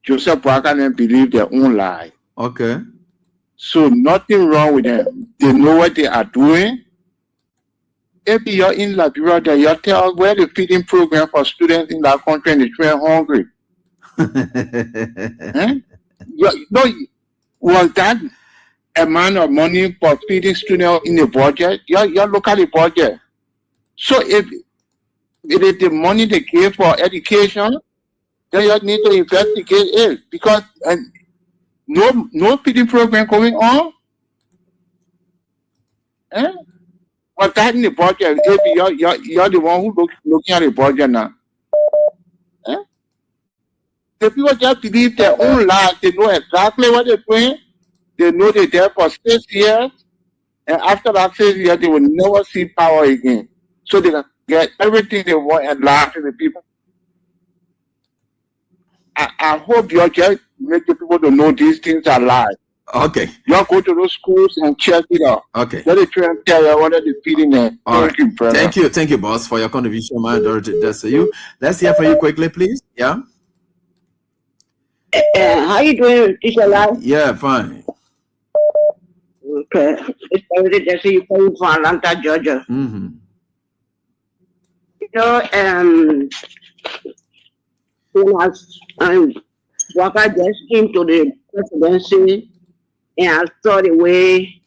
Joseph Boakai didn't believe their own lie. Okay. So nothing wrong with them. They know what they are doing. If you're in Liberia, then you tell where the feeding program for students in that country and they're hungry. Was that amount of money for feeding students in the budget? Your local budget. So if it is the money they give for education, then you need to investigate it, because no feeding program going on. Was that in the budget? If you're the one who looking at the budget now. The people just believe their own lies. They know exactly what they're doing. They know they're there for 6 years. And after that 6 years, they will never see power again. So they can get everything they want and lie to the people. I hope you just make the people to know these things are lies. Okay. You go to those schools and check it out. Okay. Let it try and tell you what they're feeding them. Thank you, brother. Thank you, boss, for your contribution. My Dorothy, that's you. Let's hear from you quickly, please. Yeah. How you doing, Teacher Lai? Yeah, fine. Okay. It's already there, so you coming from Atlanta, Georgia. Mm-hmm. You know, when Walker just came to the presidency, and I saw the way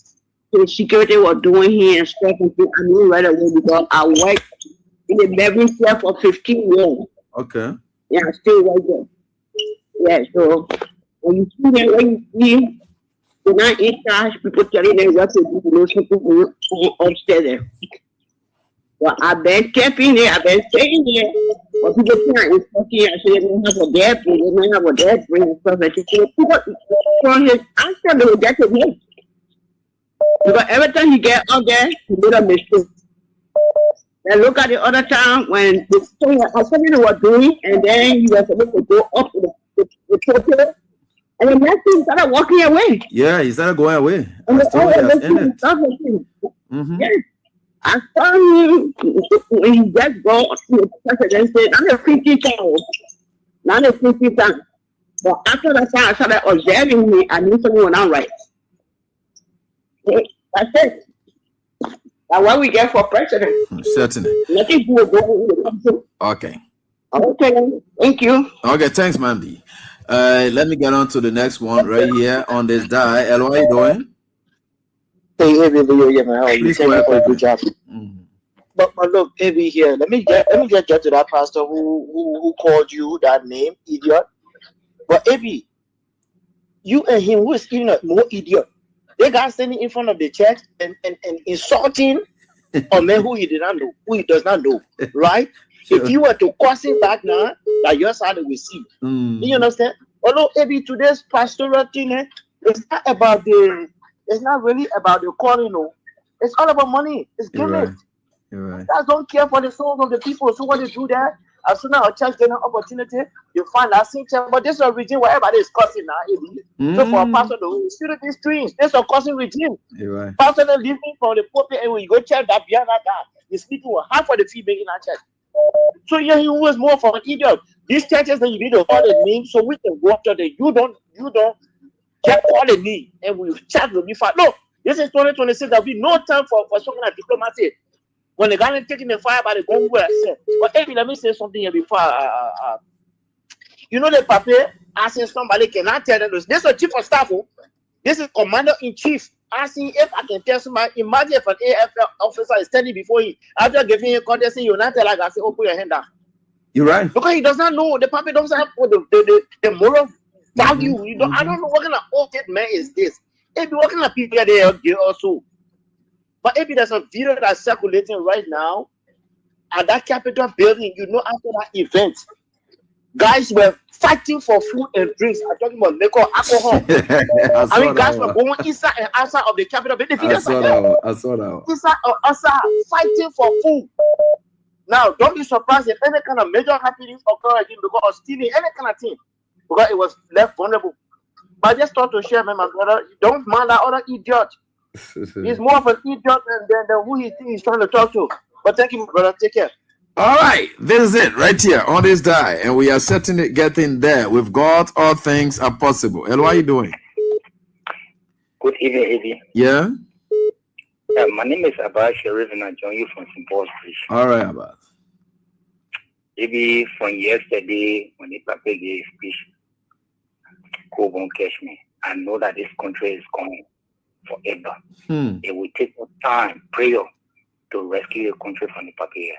the security was doing here and stuff, and I knew right away because I worked in the beverage care for 15 years. Okay. Yeah, I still work there. Yeah, so when you see them, when you see you're not in charge, people telling them what to do, those people go upstairs there. Well, I've been camping there, I've been staying there. But people can't instruct you, I say they don't have a dad bring, they don't have a dad bring and stuff like that. People from his answer, they will get to him. Because every time he get out there, he made a mistake. Then look at the other time when something was doing, and then he was supposed to go up to the pulpit, and the next thing he started walking away. Yeah, he started going away. And yes, I saw him when he just go to the president said, I'm a 50 times. Not a 50 times. But after that time, I started observing me, I knew something was not right. That's it. That's what we get for president. Certainly. Nothing good going. Okay. Okay, thank you. Okay, thanks, Mandy. Let me get on to the next one right here on this die. Hello, how are you doing? Hey, man, how are you? Please Thank you for a good job. Mm-hmm. But look, Abby here. Let me get to that pastor who called you that name, idiot. But Abby, you and him, who is even more idiot? They got standing in front of the church and insulting a man who he did not know, who he does not know, right? Sure. If you were to cross him back now, that your side will see. Do you understand? Although maybe today's pastoral thing, it's not really about the calling, no. It's all about money. It's gimmick. You're right. Guys don't care for the souls of the people. So when they do that, as soon as our church get an opportunity, you find that same church. But this is a regime where everybody is cursing now. So for a pastor to shoot these streams, this is a cursing regime. You're right. Pastor then leaving from the pulpit, and when you go check that behind that guy, he's speaking with half of the female in our church. So yeah, he was more for an idiot. These churches that you need to call the name so we can go after them. You don't get all the name and we chat will be fine. No, this is 2026. There'll be no time for something like diplomacy. When the guy is taking the fire by the gun, but hey, let me say something here before. You know the paper asking somebody cannot tell them this. This is a chief of staff. This is commander in chief asking if I can tell somebody. Imagine if an AFL officer is standing before him after giving him contest, you not tell like I say, oh, put your hand down. You're right. Because he does not know. The puppy doesn't have the moral value. You don't. I don't know what kind of old man is this. If you're working at people there also. But if there's a video that's circulating right now at that Capitol building, you know, after that event, Guys were fighting for food and drinks. I'm talking about liquor, alcohol. I mean, guys were going inside and outside of the capital. I saw that. Inside or outside, fighting for food. Now, don't be surprised if any kind of major happenings occur again because of stealing, any kind of thing, because it was left vulnerable. But I just thought to share, my brother, don't mind that other idiot. He's more of an idiot than who he thinks he's trying to talk to. But thank you, my brother. Take care. All right, this is it right here on this die, and we are certainly getting there. With God, all things are possible. And what are you doing? Good evening, Eddie. Yeah? My name is Abbas Sharif, and I join you from St. Paul's Bridge. All right, Abbas. Maybe from yesterday, when the Papa gave speech, go won't catch me. I know that this country is coming forever. It will take time, prayer, to rescue the country from the Papa.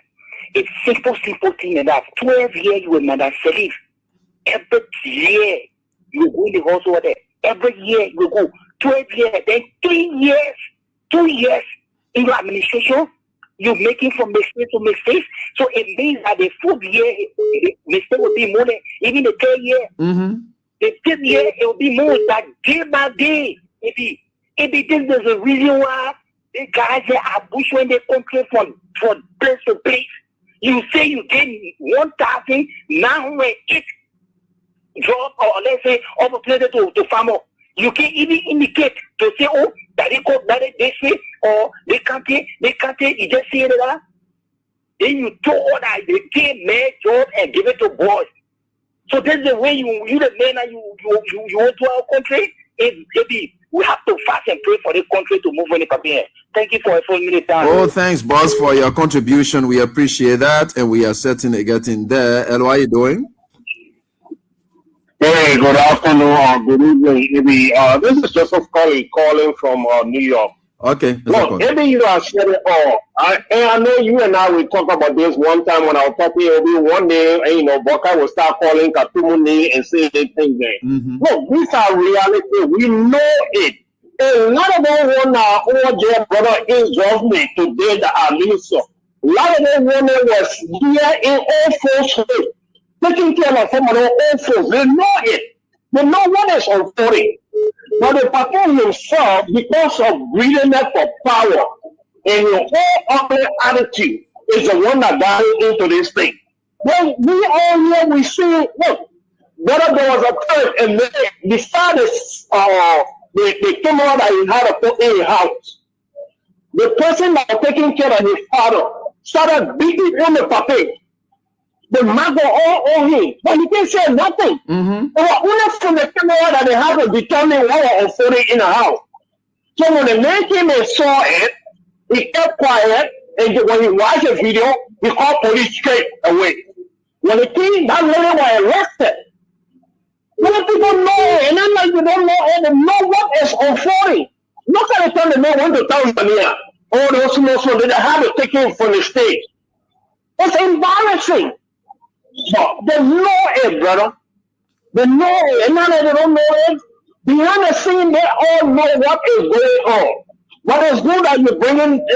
It's simple thing enough. 12 years you will Madam Sharif. Every year you go in the house over there. Every year you go. 12 years, then 3 years, 2 years in your administration, you're making from mistake to mistake. So it means that the 4th year, the mistake will be more than even the 3rd year. The 5th year, it will be more that day by day. If there's a reason why the guys are bushing the country from place to place. You say you get 1,908 job, or let's say opportunity to farmer. You can even indicate to say, oh, that they go that they say, or they can't, you just say that. Then you told that they take man job and give it to boys. So this is the way you the man and you want to our country. Maybe we have to fast and pray for the country to move on the paper. Thank you for a 4 minute time. Oh, thanks, boss, for your contribution. We appreciate that, and we are certainly getting there. And what are you doing? Hey, good afternoon or good evening, Maybe this is Joseph calling from New York. Okay. Look, maybe you are sharing all. I know you and I will talk about this one time when I was talking. One day, Boka will start calling Katumuni and say anything there. Look, these are reality. We know it. A lot of them want our own brother involvement today that are minister. A lot of them was here in all falsehood, taking care of some of their own folks. They know it. They know what is unfolding. But the Papa himself, because of greediness for power and your whole other attitude, is the one that got into this thing. Well, we all here, we see, look, whether there was a time and then beside the camera that he had to put in his house, the person that was taking care of his father started beating on the Papa. The man go all on him, but he didn't say nothing. It was only from the camera that they had to determine what was unfolding in the house. So when the man came and saw it, he kept quiet, and when he watched the video, he called police straight away. When the king, that lady was arrested. Many people know, and I'm like, you don't know, and they know what is unfolding. Look at the time the man went to Tanzania. All those Muslims, they had to take him from the stage. It's embarrassing. But they know it, brother. They know it. And now that they don't know it, behind the scene, they all know what is going on. But it's good that you're bringing,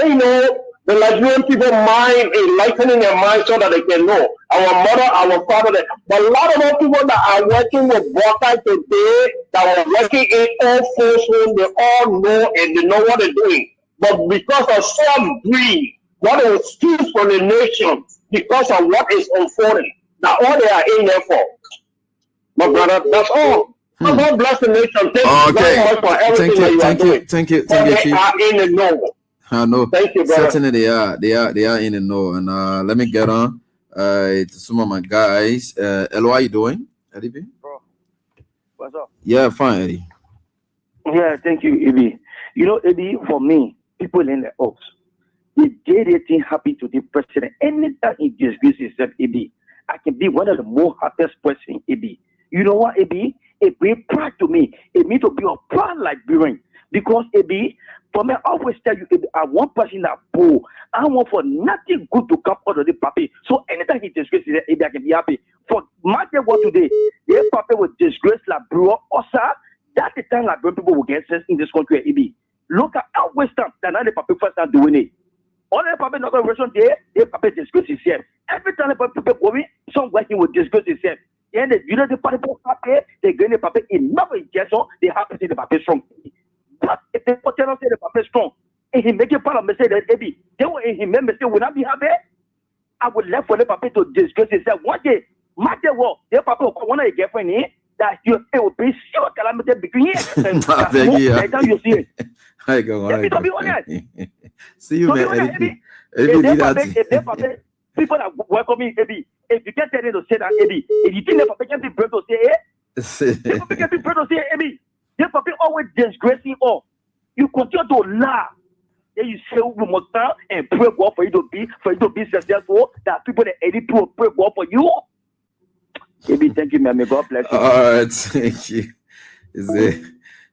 the Nigerian people mind, enlightening their mind so that they can know. Our mother, our father. But a lot of those people that are working with Boka today, that are working in all falsehood, they all know and they know what they're doing. But because of some greed, what is steal from the nation, because of what is unfolding. Now all they are in there for. My brother, that's all. God bless the nation. Thank you very much for everything that you are doing. Thank you, they are in the know. I know. Thank you, brother. Certainly they are in the know. And let me get on to some of my guys. Hello, how you doing, Eddie B? Bro, what's up? Yeah, fine, Eddie. Yeah, thank you, Eddie. You know, Eddie, for me, people in the ops, if they think happy to the president, anytime he disgraces himself, Eddie, I can be one of the most happiest person, Eddie. You know what, Eddie? It brings pride to me. It means to be a proud Liberian. Because, Eddie, for me, I always tell you, Eddie, I want person that poor. I want for nothing good to come out of the papi. So anytime he disgraces, Eddie, I can be happy. For matter what today, the papi will disgrace Liberian. Also, that's the time Liberian people will get sense in this country, Eddie. Look at how West Ham, that now the papi first time doing it. All the papi not going to there, the papi disgrace himself. Every time the papi going, some working will disgrace himself. then the unity party paper, they gain the paper in never injection, they have to say the paper strong. But if the potential say the paper strong, and he make a part of me say that maybe they will he may say will not be happy. I would left for the paper to discuss himself one day. Matter what, the paper will one of the girlfriend here that you will be sure calamity between here. And you see it. I go on. See you, man. People that welcome me, Eddie. If you can't tell them to say that, Eddie, if you think the paper can be brave to say, the paper can be brave to say, Eddie, the paper always disgracing all. You continue to laugh. Then you say we must start and pray God for you to be successful. That people that Eddie to pray God for you. Eddie, thank you, man. May God bless you. All right, thank you.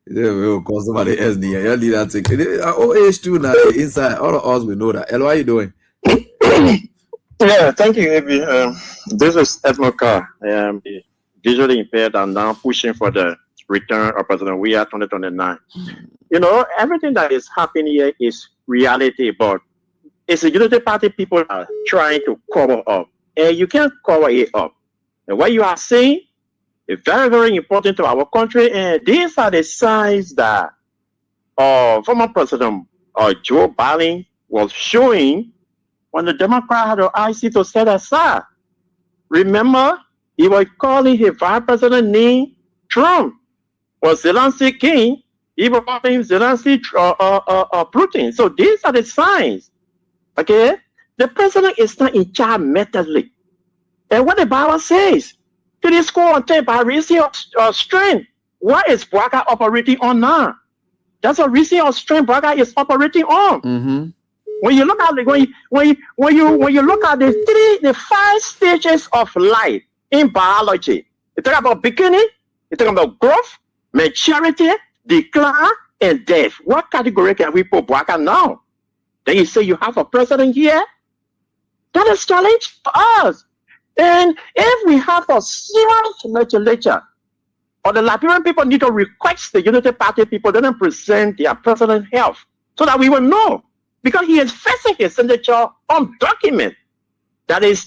We'll call somebody else near. You'll leave that thing. OH2 now inside. All of us we know that. How are you doing? Yeah, thank you, Abby. This is Edmond Carr. I am visually impaired and now pushing for the return of President Weah 2029. You know, everything that is happening here is reality, but it's the Unity Party people are trying to cover up. And you can't cover it up. And what you are saying is very, very important to our country. And these are the signs that former President Joe Biden was showing when the Democrat had the IC to set aside. Remember, he was calling his vice president named Trump. Was Zelensky king? He was calling him Zelensky Putin. So these are the signs. Okay? The president is not in charge mentally. And what the Bible says, it is content by reason of strength. What is Braga operating on now? That's a reason of strength Braga is operating on. Mm-hmm. When you look at when you look at the 5 stages of life in biology, you talk about beginning, you talk about growth, maturity, decline, and death. What category can we put Braga now? Then you say you have a president here. That is challenge for us. And if we have a serious legislature, or the Liberian people need to request the Unity Party people then present their president health so that we will know. Because he is facing his signature on document that is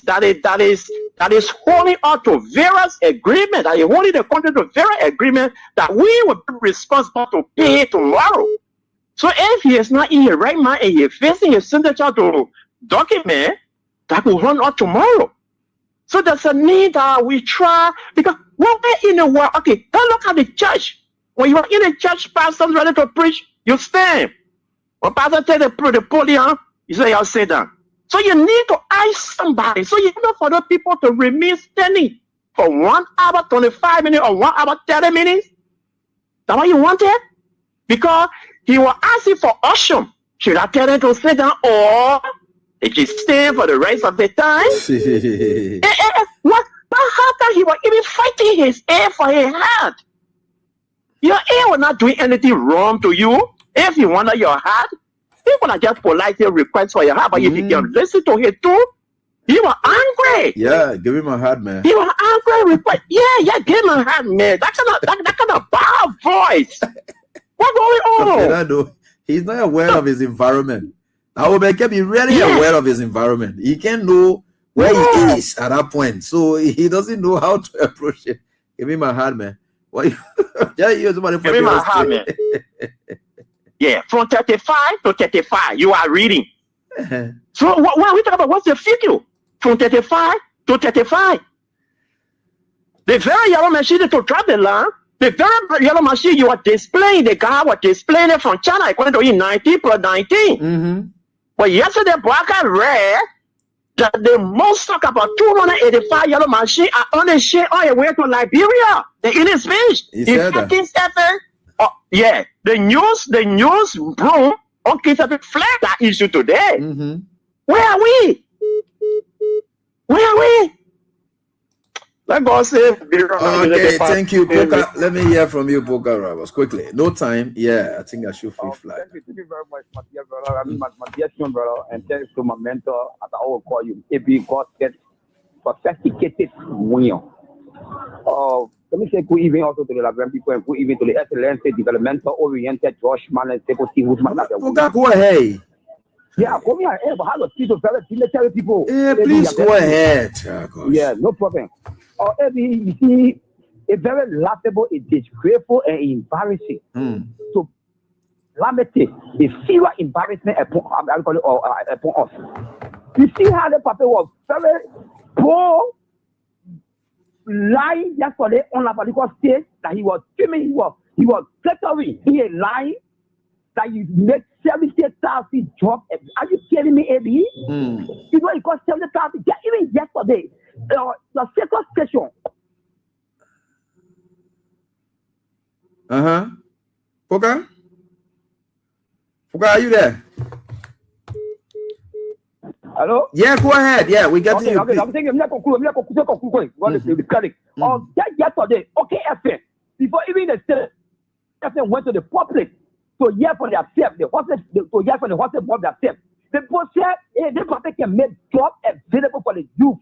holding on to various agreement, that is holding the country to various agreement that we will be responsible to pay tomorrow. So if he is not in his right mind and he is facing his signature to document that will run out tomorrow. So there's a need that we try, because when we're in the world, okay, don't look at the church. When you are in the church, pastor ready to preach, you stand. When pastor take the podium, you say, I'll sit down. So you need to ask somebody. So you know for those people to remain standing for 1 hour, 25 minutes, or 1 hour, 30 minutes. That's what you wanted? Because he was asking for usher. Should I tell him to sit down, or he can stand for the rest of the time? What? But how come he was even fighting his ear for his heart? Your ear was not doing anything wrong to you. If you wanted your heart, he would have just politely request for your heart. But if you can listen to him too, he was angry. Yeah, give him a heart, man. He was angry. Request. Yeah, give him a heart, man. That kind of bad voice. What's going on? I know. He's not aware of his environment. I will make him be really aware of his environment. He can't know where he is at that point. So he doesn't know how to approach it. Give him a heart, man. What? Give him a heart, man. Yeah, from 35 to 35, you are reading. So what are we talking about? What's the future? From 35 to 35. The very yellow machine to drop the line, the very yellow machine you are displaying, the guy was displaying it from China, according to you, 19 plus 19. Mm-hmm. But yesterday, Braga read that the most talk about 285 yellow machines are on the ship on their way to Liberia. The Indian finished. In 15-7. Yeah, the news broom on K7 flag that issue today. Mm-hmm. Where are we? Let God save. Okay, thank you, Poker. Let me hear from you, Poker Rivals, quickly. No time. Yeah, I think I should free fly. Thank you very much, my dear brother. I mean, my dear son, brother, and thanks to my mentor, as I always call you, AB God gets sophisticated wheel. Let me say good evening also to the Liberian people and good evening to the excellent developmental oriented Josh Man and Deputy Woodman. Go ahead. Yeah, come here. But how to speak to very military people? Yeah, please go ahead. Yeah, no problem. or maybe you see a very laughable, a disgraceful, and embarrassing. So, calamity, a serious embarrassment upon us. You see how the Papa was very poor, lying yesterday on a particular stage that he was filming, he was flattering, he was lying that you make 70,000 jobs. Are you telling me, Abby? You know, it cost 70,000. Even yesterday, the second station. Poka, are you there? Hello? Yeah, go ahead. Yeah, we get you. Okay, I'm thinking, I'm not concluding. Yesterday, okay, FM, before even the state, FM went to the public to hear for themselves, to hear from the hospital of themselves. The people said, hey, this public can make job available for the youth.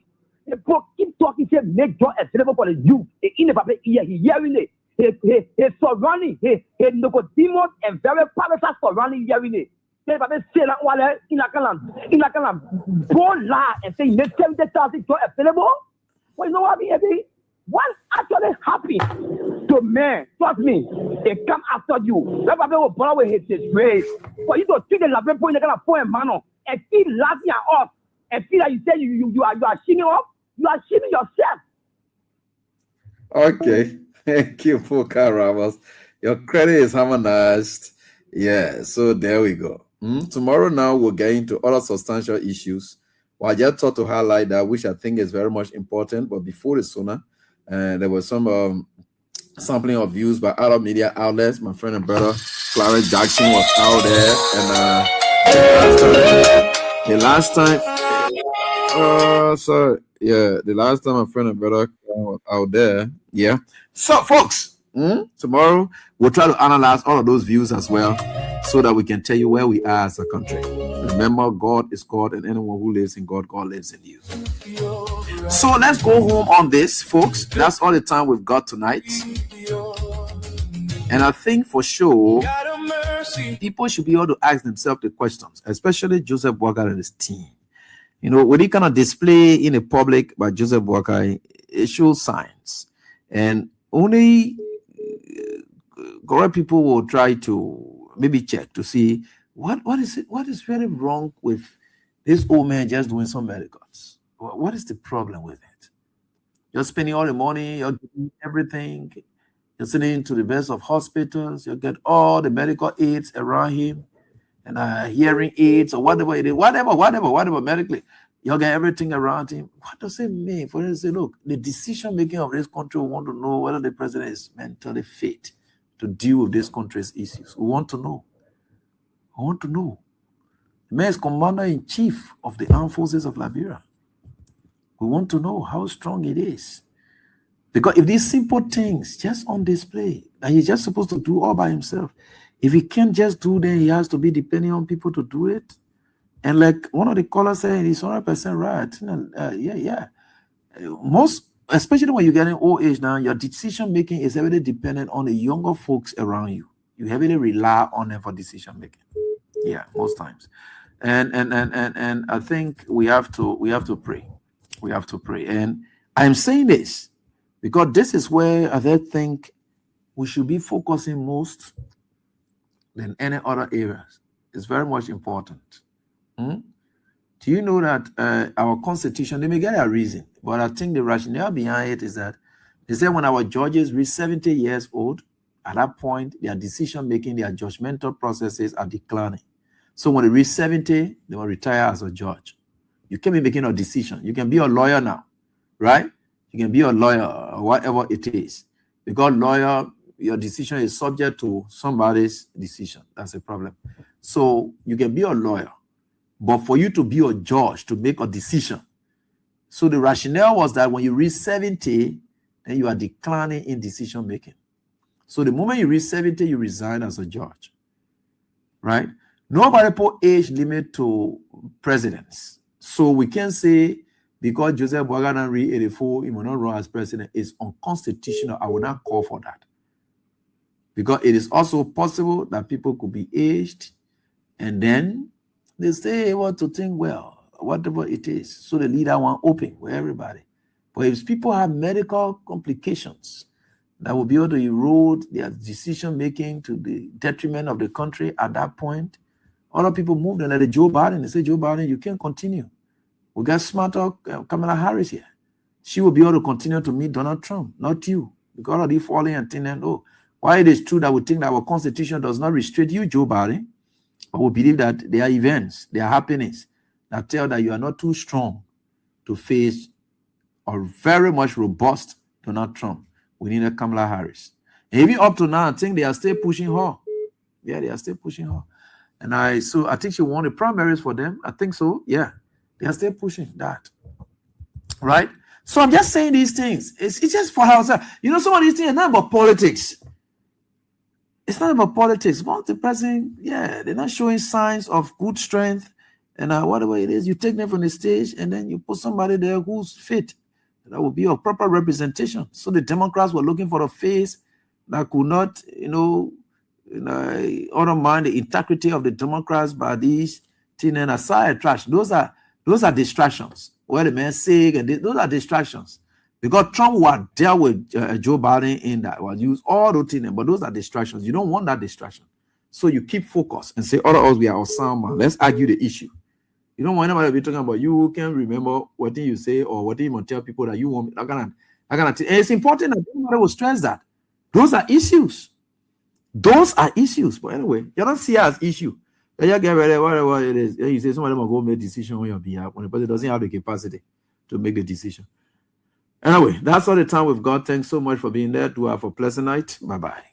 The people keep talking, say, make job available for the youth. In the public ear, he hearing it. He's surrounding, he's Nicodemus and very parasites surrounding hearing it. They say that while in a calam, go lie and say, make 70,000 job available. Well, you know what I mean? What actually happened to men? Trust me, they come after you. That Bible will borrow with his grace. For you to treat the love point in a point manner and keep laughing at us and feel that you say you are shaming us, you are shaming yourself. Okay, thank you, Poka Ramos. Your credit is harmonized. Yeah, so there we go. Tomorrow now we'll get into other substantial issues. Well, I just thought to highlight that, which I think is very much important. But before the sooner, there was some sampling of views by other media outlets. My friend and brother Clarence Jackson was out there, and the last time my friend and brother was out there. Yeah. So, folks, tomorrow we'll try to analyze all of those views as well, so that we can tell you where we are as a country. Remember, God is God, and anyone who lives in God, God lives in you. So let's go home on this, folks. That's all the time we've got tonight. And I think for sure, people should be able to ask themselves the questions, especially Joseph Boakai and his team. You know, when he kind of display in the public by Joseph Boakai, it shows signs. And only correct people will try to maybe check to see what is really wrong with this old man just doing some medicals. What is the problem with it? You're spending all the money, you're doing everything, you're sending to the best of hospitals, you get all the medical aids around him, and hearing aids or whatever it is, whatever medically, you get everything around him. What does it mean? For instance, say, look, the decision making of this country, we want to know whether the president is mentally fit to deal with this country's issues. We want to know. The man is commander-in-chief of the armed forces of Liberia. We want to know how strong it is. Because if these simple things just on display, that he's just supposed to do all by himself, if he can't just do them, he has to be depending on people to do it. And like one of the callers said, he's 100% right. Most, especially when you're getting old age now, your decision making is heavily dependent on the younger folks around you. You heavily rely on them for decision making. Yeah, most times. And I think we have to pray. We have to pray. And I'm saying this because this is where I think we should be focusing most than any other areas. It's very much important. Do you know that our constitution, they may get a reason, but I think the rationale behind it is that they say when our judges reach 70 years old, at that point, their decision-making, their judgmental processes are declining. So when they reach 70, they will retire as a judge. You can be making a decision. You can be a lawyer now, right? You can be a lawyer or whatever it is. Because lawyer, your decision is subject to somebody's decision. That's a problem. So you can be a lawyer, but for you to be a judge, to make a decision. So the rationale was that when you reach 70, then you are declining in decision-making. So the moment you reach 70, you resign as a judge, right? Nobody put age limit to presidents. So we can say because Joseph Boakai reached 84, he will not run as president, is unconstitutional. I will not call for that. Because it is also possible that people could be aged and then they stay able to think well, whatever it is. So the leader want open with everybody. But if people have medical complications that will be able to erode their decision making to the detriment of the country at that point, other people moved and let Joe Biden. They say, Joe Biden, you can't continue. We got smarter Kamala Harris here. She will be able to continue to meet Donald Trump, not you. Because of the falling and thinking, oh, why it is true that we think that our constitution does not restrict you, Joe Biden, but we believe that there are events, there are happenings that tell that you are not too strong to face a very much robust Donald Trump. We need a Kamala Harris. And even up to now, I think they are still pushing her. Yeah, they are still pushing her. And I think she won the primaries for them. I think so. Yeah, they are still pushing that. Right? So I'm just saying these things. It's just for herself. You know, some of these things are not about politics. It's not about politics. But the person, yeah, they're not showing signs of good strength. And whatever it is, you take them from the stage and then you put somebody there who's fit. That would be a proper representation. So the Democrats were looking for a face that could not, undermine the integrity of the Democrats by these thin and aside trash. Those are distractions. Where the man sick and those are distractions. Because Trump will deal with Joe Biden in that. Will use all those things, but those are distractions. You don't want that distraction. So you keep focused and say, all of us, we are Osama. Let's argue the issue. You don't want anybody to be talking about you can remember what you say or what you tell people that you want. And it's important that everybody will stress that. Those are issues. Those are issues. But anyway, you don't see it as issue. You get ready, whatever it is. You say somebody will go make a decision on your behalf when the person doesn't have the capacity to make the decision. Anyway, that's all the time we've got. Thanks so much for being there. Do have a pleasant night. Bye-bye.